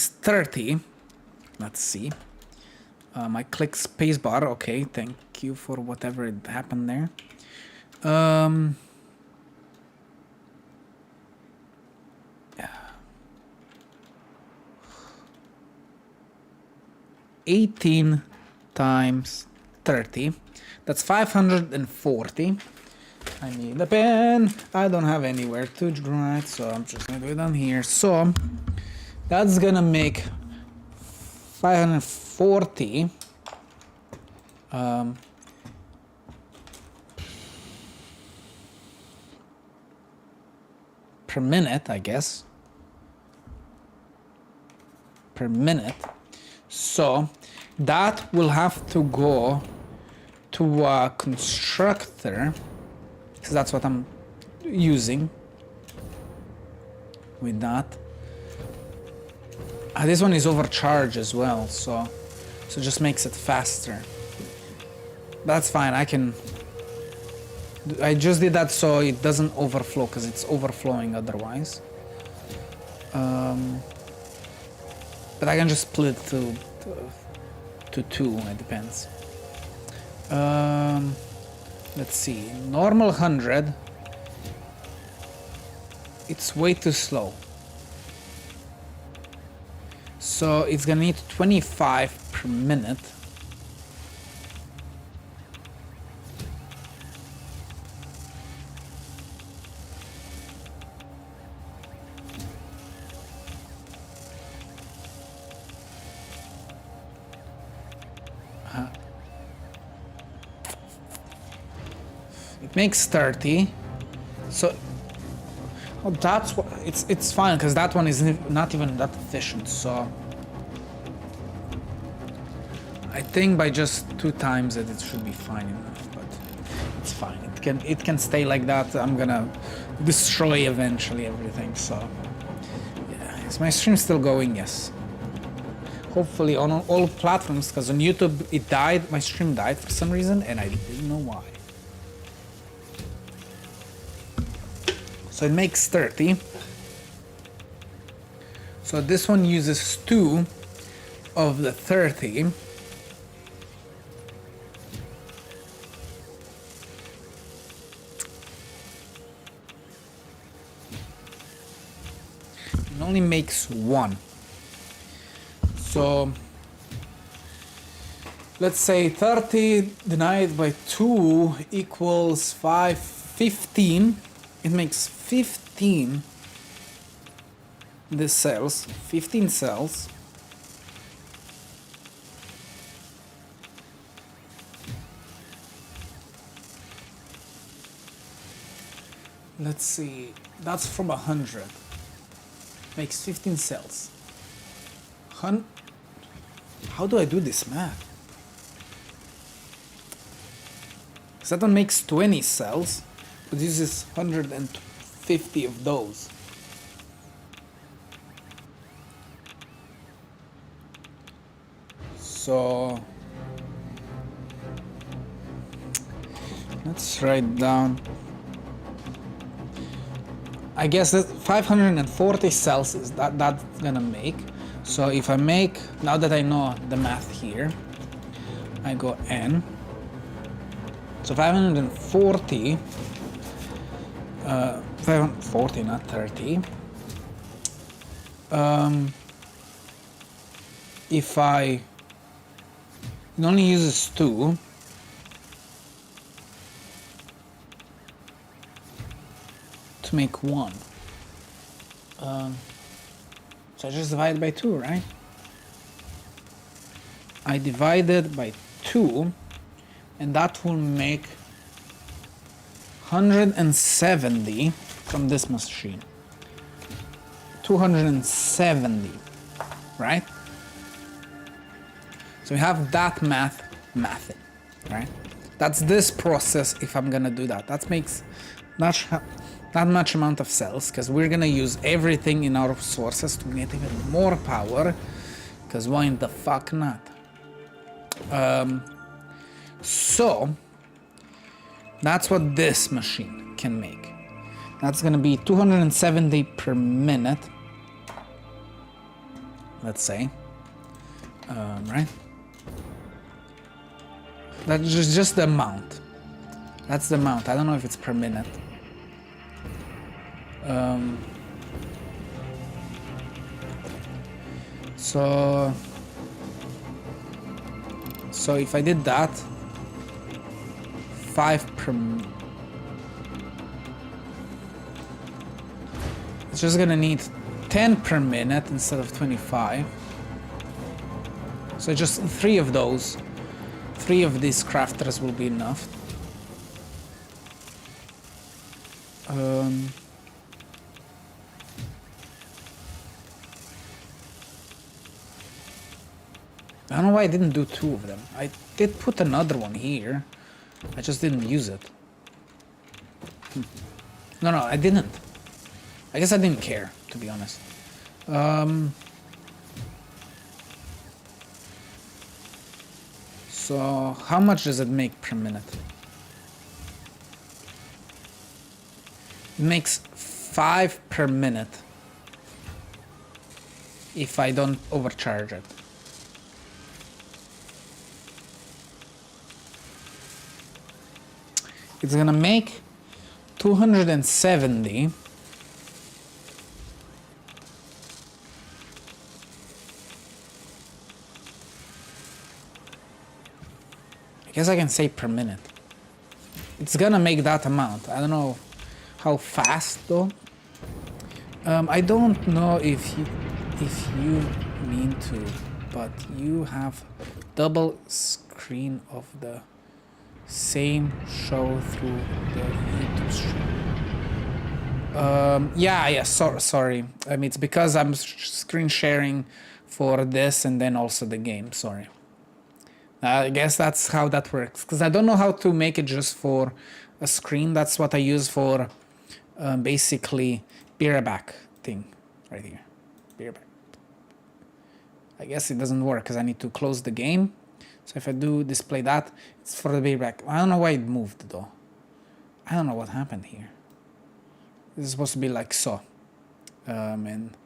30. Let's see. I click spacebar. Okay, thank you for whatever happened there. 18 times 30. That's 540. I need a pen. I don't have anywhere to write, so I'm just gonna do it on here. So that's gonna make 540 per minute, I guess. Per minute. So that will have to go to a constructor, because that's what I'm using with that. This one is overcharged as well, so it just makes it faster. That's fine. I just did that so it doesn't overflow, because it's overflowing otherwise. But I can just split to two. It depends. Let's see. Normal 100. It's way too slow. So it's gonna need 25 per minute. It makes 30. So oh, that's what it's fine, because that one is not even that efficient. So I think by just 2 times it should be fine enough, but it's fine. It can stay like that. I'm gonna destroy eventually everything. So yeah, is my stream still going? Yes. Hopefully on all platforms, because on YouTube it died. My stream died for some reason, and I didn't know why. So it makes 30. So this one uses 2 of the 30. It only makes 1. So let's say 30 divided by 2 equals 15. It makes 15 the cells, 15 cells. let's see, that's from 100. Makes 15 cells. How do I do this math? Because that one makes 20 cells, but uses 150 of those. So let's write down. I guess that 540 cells is that's gonna make. So if I make, now that I know the math here, I go n. So 540, 540, not 30. If it only uses 2, to make 1. So I just divide by 2, right? I divided by 2, and that will make 170 from this machine. 270, right? So we have that mathing, right? That's this process if I'm gonna do that. That makes that much amount of cells, because we're gonna use everything in our sources to get even more power, because why the fuck not? So that's what this machine can make. That's gonna be 270 per minute, let's say, right? That's just the amount. That's the amount. I don't know if it's per minute. So if I did that, 5 per, it's just gonna need 10 per minute instead of 25. So just 3 of those, 3 of these crafters will be enough. I don't know why I didn't do 2 of them. I did put another one here. I just didn't use it. No, I didn't. I guess I didn't care, to be honest. So how much does it make per minute? It makes 5 per minute if I don't overcharge it. It's gonna make 270 I guess I can say per minute. It's gonna make that amount. I don't know how fast though. I don't know if you mean to, but you have double screen of the same show through the YouTube stream. Yeah, sorry. It's because I'm screen sharing for this and then also the game, sorry. I guess that's how that works, because I don't know how to make it just for a screen. That's what I use for basically beer back thing right here. Beer back. I guess it doesn't work because I need to close the game. So if I do display that, it's for the beer back. I don't know why it moved though. I don't know what happened here. This is supposed to be like so. And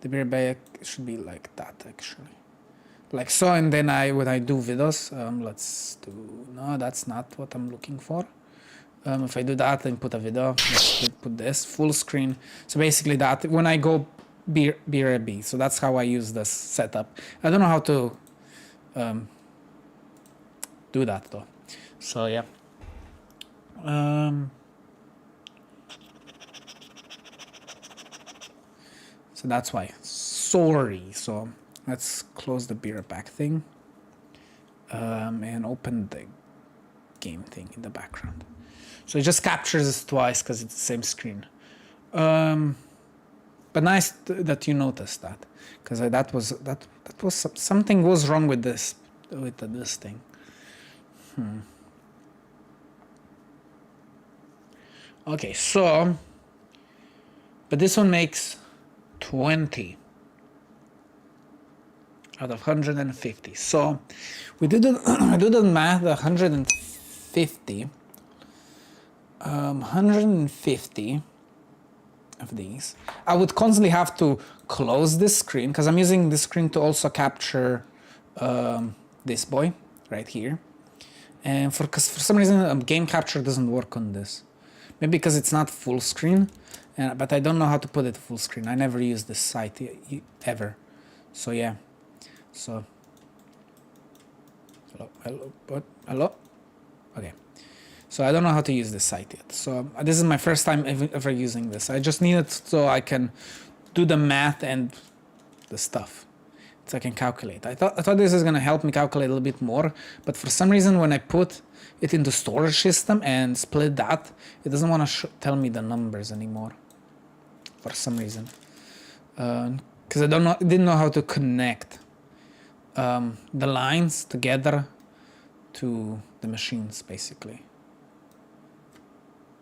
the beer back should be like that actually. Like so, and then when I do videos, let's do, no, that's not what I'm looking for. If I do that and put a video, let's put this full screen. So basically that, when I go BRB, so that's how I use this setup. I don't know how to do that though. So yeah. So that's why. Sorry. So let's close the beer back thing and open the game thing in the background. So it just captures it twice because it's the same screen. But nice that you noticed that, because that was something was wrong with this thing. Okay, so but this one makes 20 out of 150. So we do the math. 150 of these. I would constantly have to close this screen because I'm using this screen to also capture this boy right here. And for some reason game capture doesn't work on this. Maybe because it's not full screen, but I don't know how to put it full screen. I never use this site ever. So yeah. So hello. Okay. So I don't know how to use this site yet. So this is my first time ever using this. I just need it so I can do the math and the stuff. So I can calculate. I thought this is gonna help me calculate a little bit more, but for some reason when I put it into storage system and split that, it doesn't want to tell me the numbers anymore. For some reason, because I didn't know how to connect the lines together to the machines basically.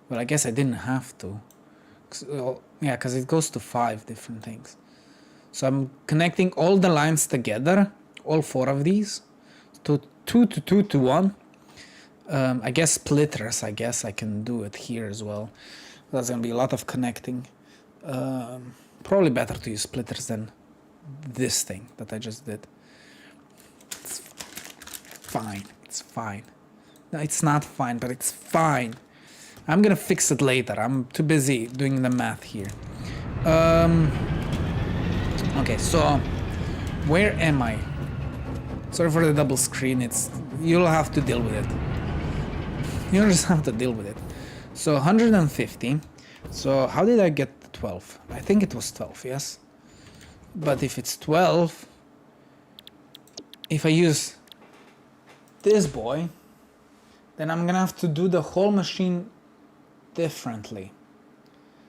Well, I guess I didn't have to. Yeah, because it goes to 5 different things. So I'm connecting all the lines together, all 4 of these, to 2 to 2 to 1. I guess splitters, I guess I can do it here as well. There's gonna be a lot of connecting. Probably better to use splitters than this thing that I just did. It's fine, it's fine. No, it's not fine, but it's fine. I'm gonna fix it later. I'm too busy doing the math here. Okay, so where am I? Sorry for the double screen. You'll have to deal with it. You'll just have to deal with it. So 150. So how did I get 12? I think it was 12, yes. But if it's 12, if I use this boy, then I'm gonna have to do the whole machine differently.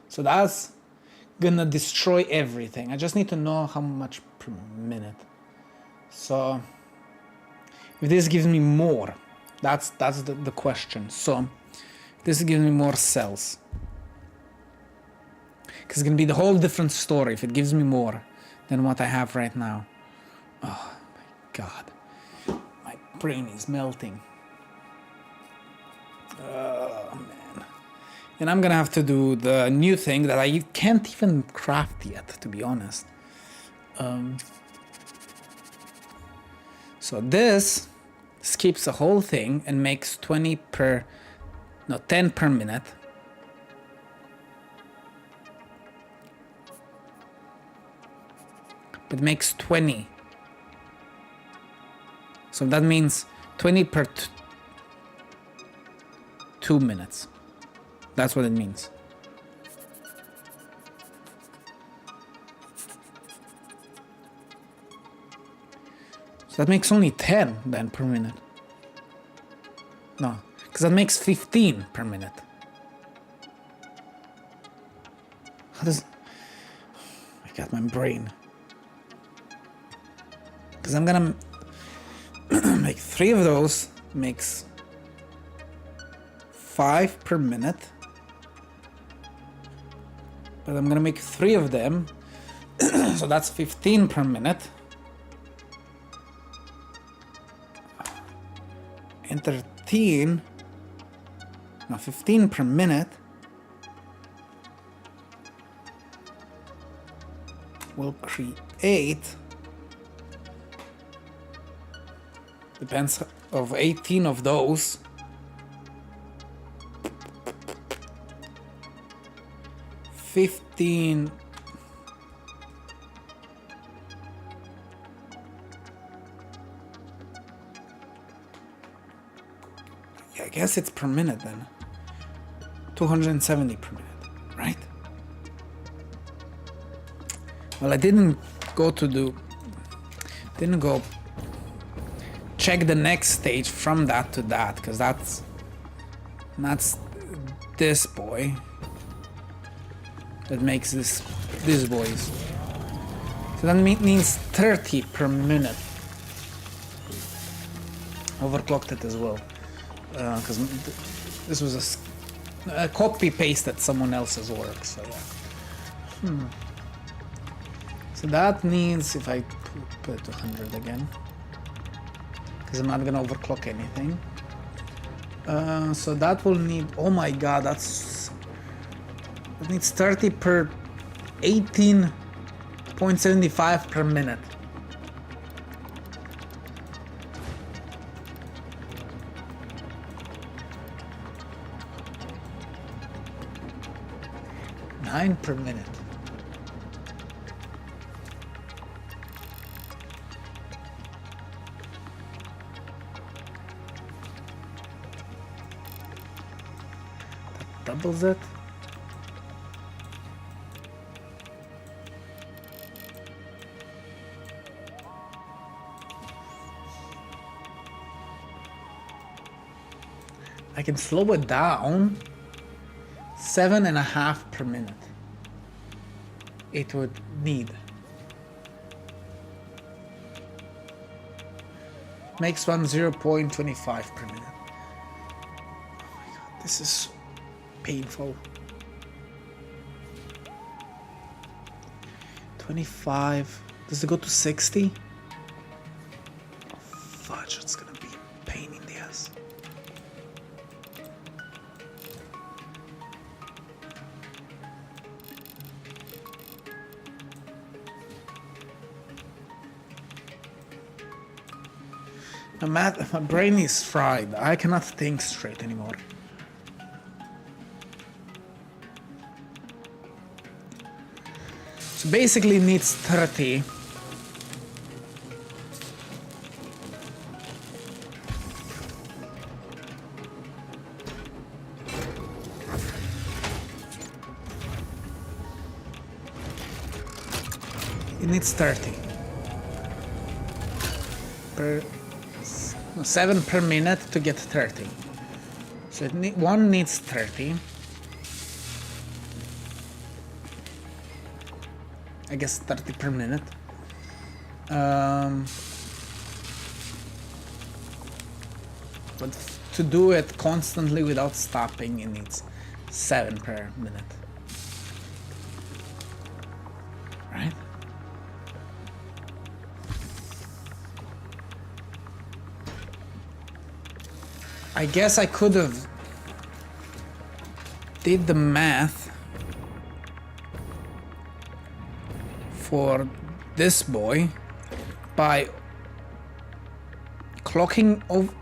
So that's gonna destroy everything. I just need to know how much per minute. So if this gives me more, that's the question. So this gives me more cells, because it's gonna be the whole different story if it gives me more than what I have right now. Oh my god, my brain is melting. Oh man. And I'm gonna have to do the new thing that I can't even craft yet, to be honest. So this skips the whole thing and makes 10 per minute. But makes 20. So that means 20 per 2 minutes. That's what it means. So that makes only 10 then per minute. No, because that makes 15 per minute. How does... I got my brain. Because I'm gonna make 3 of those, makes 5 per minute. But I'm gonna make 3 of them, so that's 15 per minute. And 15 per minute will create, depends of 18 of those. 15 yeah, I guess it's per minute then. 270 per minute, right? Well, I didn't go check the next stage from that to that, because that's this boy that makes these boys. So that means 30 per minute. Overclocked it as well, because this was a copy pasted someone else's work. So yeah. So that needs, if I put it to 100 again, because I'm not gonna overclock anything. So that will need, oh my god, that needs 30 per 18.75 per minute. Per minute. That doubles it. I can slow it down 7.5 per minute. It would need. Makes one 0.25 per minute. Oh my god, this is painful. 25. Does it go to 60? Oh, fudge, it's gonna be a pain in the ass. My brain is fried. I cannot think straight anymore. So basically it needs 30. It needs 30. 7 per minute to get 30. So one needs 30. I guess 30 per minute. But to do it constantly without stopping, it needs 7 per minute. Right? I guess I could have did the math for this boy by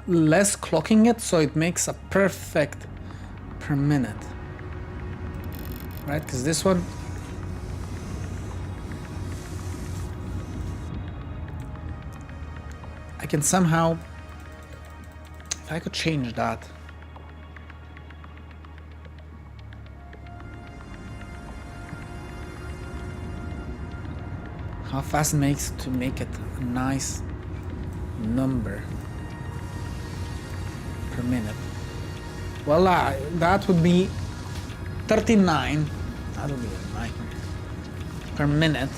less clocking it, so it makes a perfect per minute, right? Because this one, I can somehow, if I could change that. How fast it makes to make it a nice number per minute. Well, that would be 39. That would be a nightmare. Per minute.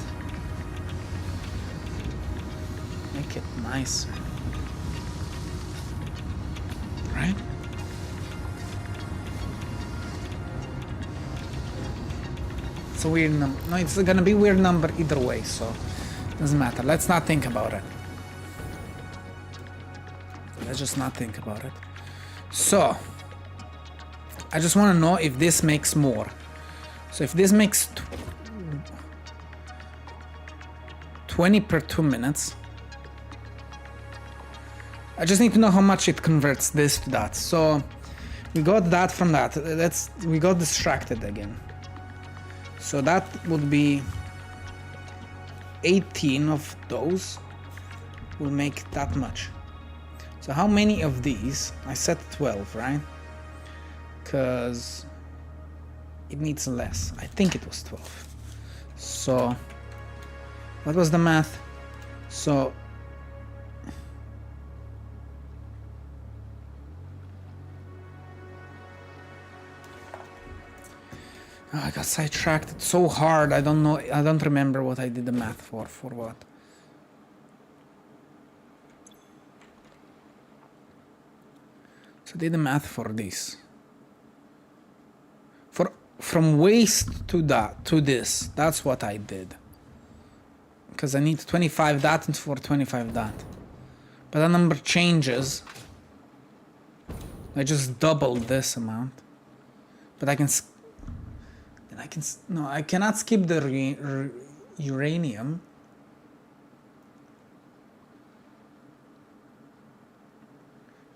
Make it nicer. Right? It's a weird number. No, it's gonna be a weird number either way, so doesn't matter. Let's not think about it. Let's just not think about it. So I just want to know if this makes more. So if this makes 20 per 2 minutes, I just need to know how much it converts this to that. So we got that from that. We got distracted again. So that would be 18 of those will make that much. So how many of these? I said 12, right? Because it needs less. I think it was 12. So what was the math? So Oh, I got sidetracked. It's so hard. I don't know. I don't remember what I did the math for. For what? So I did the math for this. From waste to that to this. That's what I did. Because I need 25 that and for 25 that. But the number changes. I just doubled this amount. But I can... No, I cannot skip the uranium.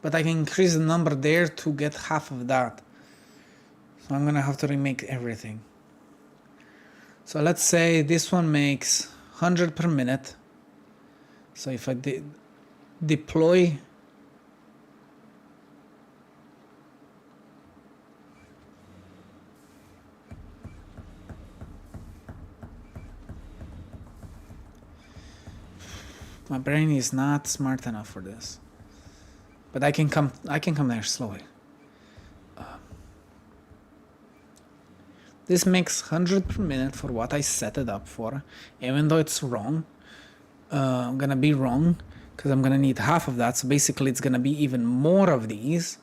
But I can increase the number there to get half of that. So I'm gonna have to remake everything. So let's say this one makes 100 per minute. So if I deploy my brain is not smart enough for this. But I can come there slowly. This makes 100 per minute for what I set it up for, even though it's wrong. I'm gonna be wrong because I'm gonna need half of that. So basically it's gonna be even more of these.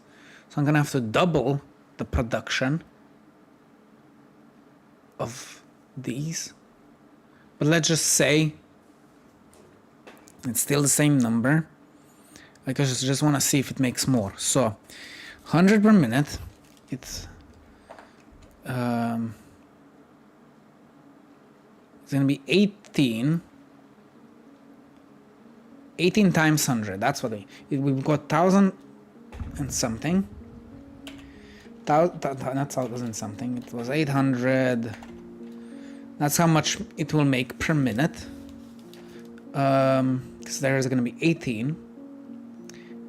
So I'm gonna have to double the production of these. But let's just say it's still the same number. I just want to see if it makes more. So 100 per minute, it's gonna be 18 times 100. That's what we've got 1,000 and something. Not 1,000 something. It was 800. That's how much it will make per minute. Because there is gonna be 18.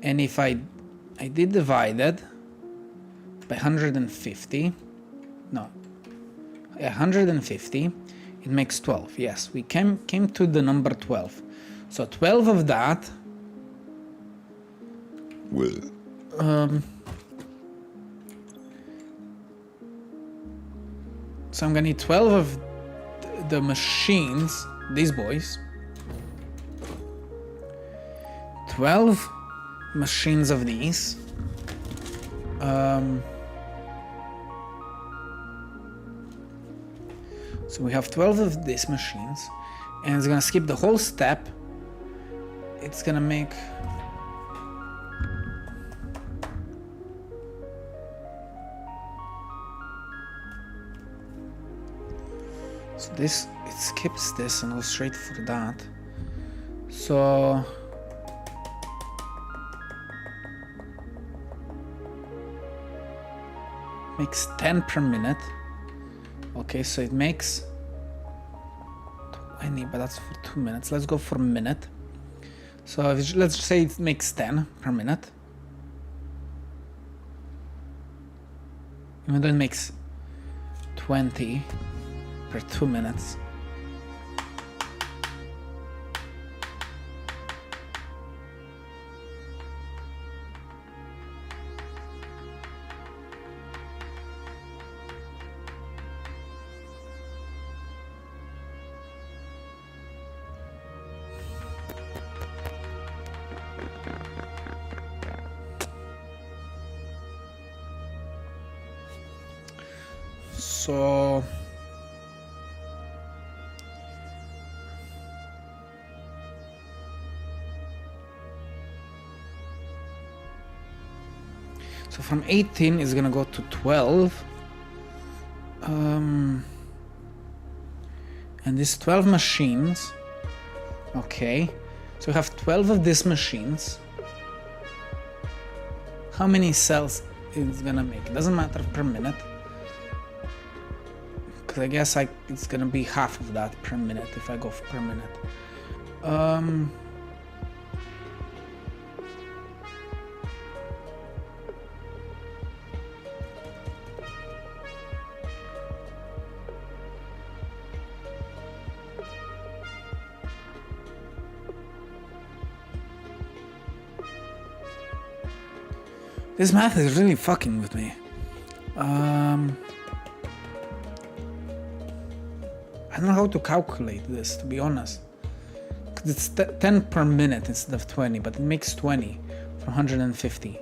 And if I did divide it by 150, no, 150, it makes 12. Yes, we came to the number 12. So 12 of that. Well. So I'm gonna need 12 of the machines, these boys. 12 machines of these. So we have 12 of these machines, and it's gonna skip the whole step. It's gonna make so this, it skips this and goes straight for that. So makes 10 per minute. Okay, so it makes 20, but that's for 2 minutes. Let's go for a minute. So let's say it makes 10 per minute. Even though it makes 20 per 2 minutes. So from 18 is gonna go to 12. And these 12 machines. Okay, so we have 12 of these machines. How many cells it's gonna make? It doesn't matter per minute. I guess it's gonna be half of that per minute if I go per minute. This math is really fucking with me. I don't know how to calculate this, to be honest. Because it's 10 per minute instead of 20, but it makes 20 from 150.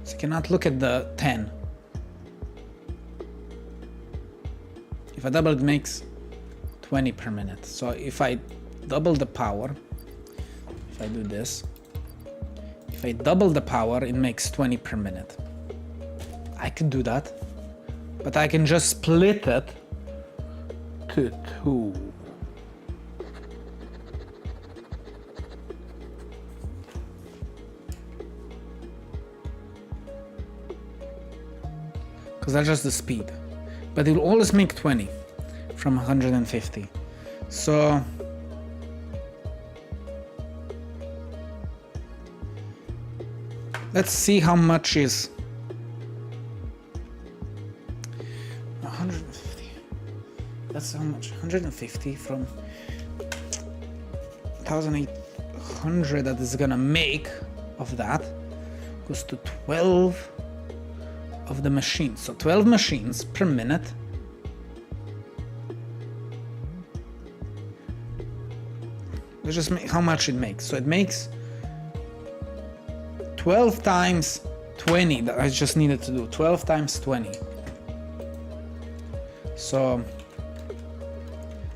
So you cannot look at the 10. If I double, it makes 20 per minute. So if I double the power, if I do this, if I double the power, it makes 20 per minute. I could do that, but I can just split it to 2. Because that's just the speed. But it will always make 20 from 150. So let's see how much is 150. That's how much 150 from 1800 that is gonna make of that goes to 12 of the machines. So 12 machines per minute. Let's just make how much it makes. So it makes 12 times 20 that I just needed to do. 12 times 20. So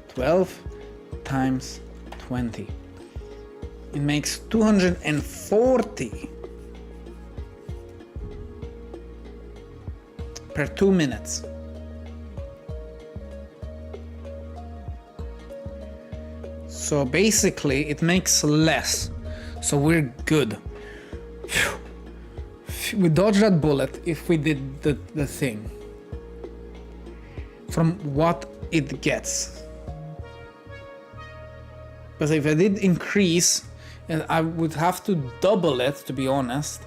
12 times 20. It makes 240 per 2 minutes. So basically it makes less. So we're good. We dodged that bullet if we did the thing. From what it gets. Because if I did increase, and I would have to double it, to be honest,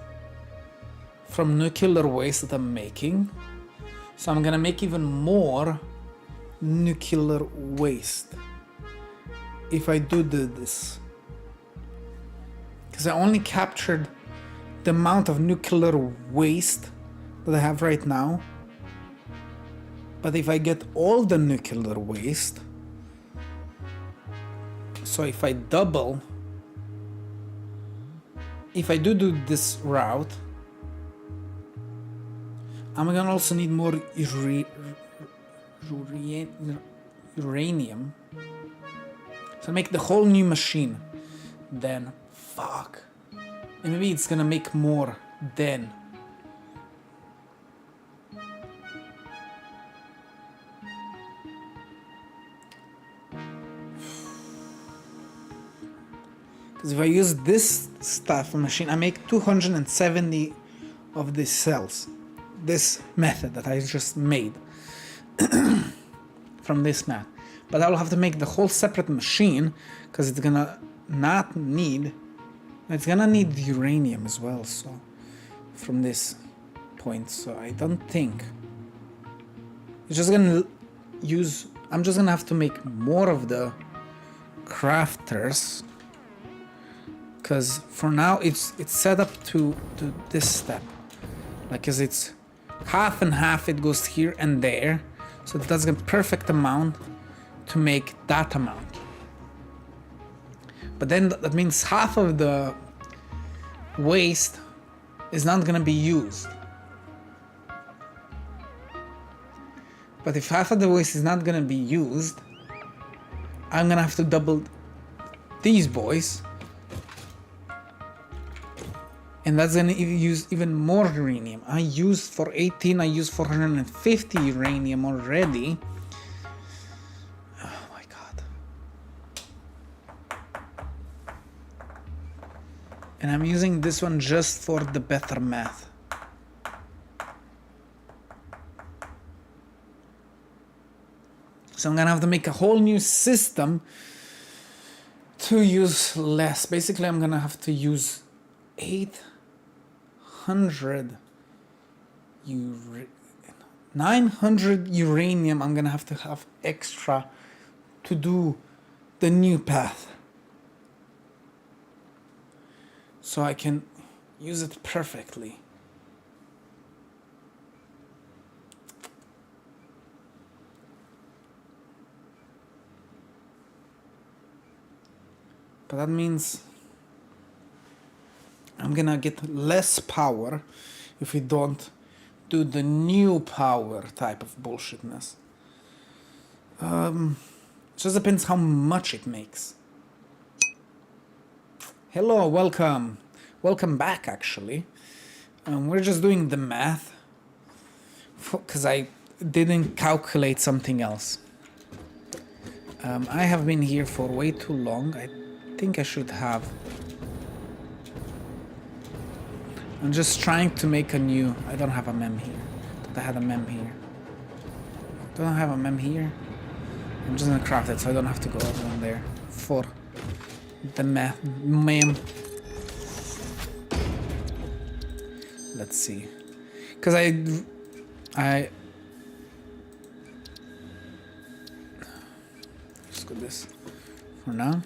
from nuclear waste that I'm making. So I'm gonna make even more nuclear waste if I do this. Because I only captured the amount of nuclear waste that I have right now. But if I get all the nuclear waste, so if I double, if I do this route, I'm gonna also need more uranium. So make the whole new machine. Then, fuck. And maybe it's gonna make more then. Because if I use this stuff machine, I make 270 of these cells. This method that I just made from this math. But I'll have to make the whole separate machine because it's gonna need uranium as well. So from this point, so I don't think it's just gonna use. I'm just gonna have to make more of the crafters because for now it's set up to this step, like as it's half and half. It goes here and there, so that's a perfect amount to make that amount. But then that means half of the waste is not gonna be used. But if half of the waste is not gonna be used, I'm gonna have to double these boys. And that's gonna use even more uranium. I used for 18, I used 450 uranium already. Oh my god. And I'm using this one just for the better math. So I'm gonna have to make a whole new system to use less. Basically, I'm gonna have to use 900 uranium. I'm gonna have to have extra to do the new path, so I can use it perfectly. but that means I'm gonna get less power if we don't do the new power type of bullshitness. It just depends how much it makes. Hello, welcome. Welcome back, actually. We're just doing the math because I didn't calculate something else. I have been here for way too long. I think I should have. I'm just trying to make a new. I don't have a mem here. Thought I had a mem here. Don't I have a mem here? I'm just gonna craft it so I don't have to go down there for the mem. Let's see, because I just got this for now.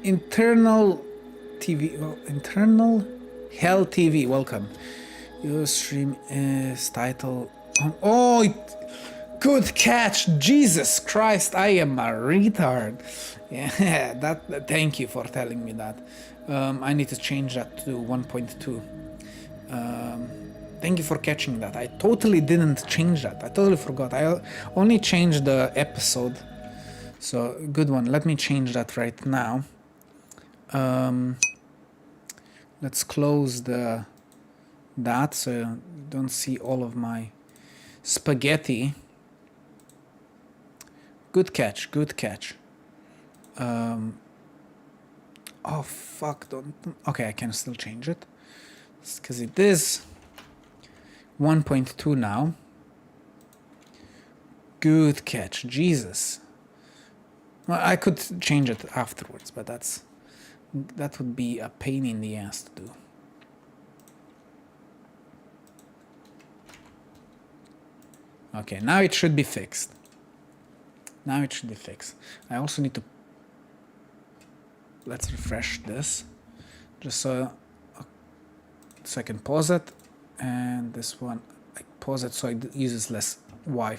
Internal TV, internal Hell TV. Welcome. Your stream is titled. Oh, good catch! Jesus Christ, I am a retard. Yeah, that. Thank you for telling me that. I need to change that to 1.2. Thank you for catching that. I totally didn't change that. I totally forgot. I only changed the episode. So, good one. Let me change that right now. Let's close that so you don't see all of my spaghetti. Good catch, good catch. Oh fuck, don't. Okay, I can still change it. Because it is 1.2 now. Good catch, Jesus. Well, I could change it afterwards, but that would be a pain in the ass to do. Okay, now it should be fixed. Now it should be fixed. I also need to. Let's refresh this, just so I can pause it, and this one I pause it so it uses less Wi-Fi.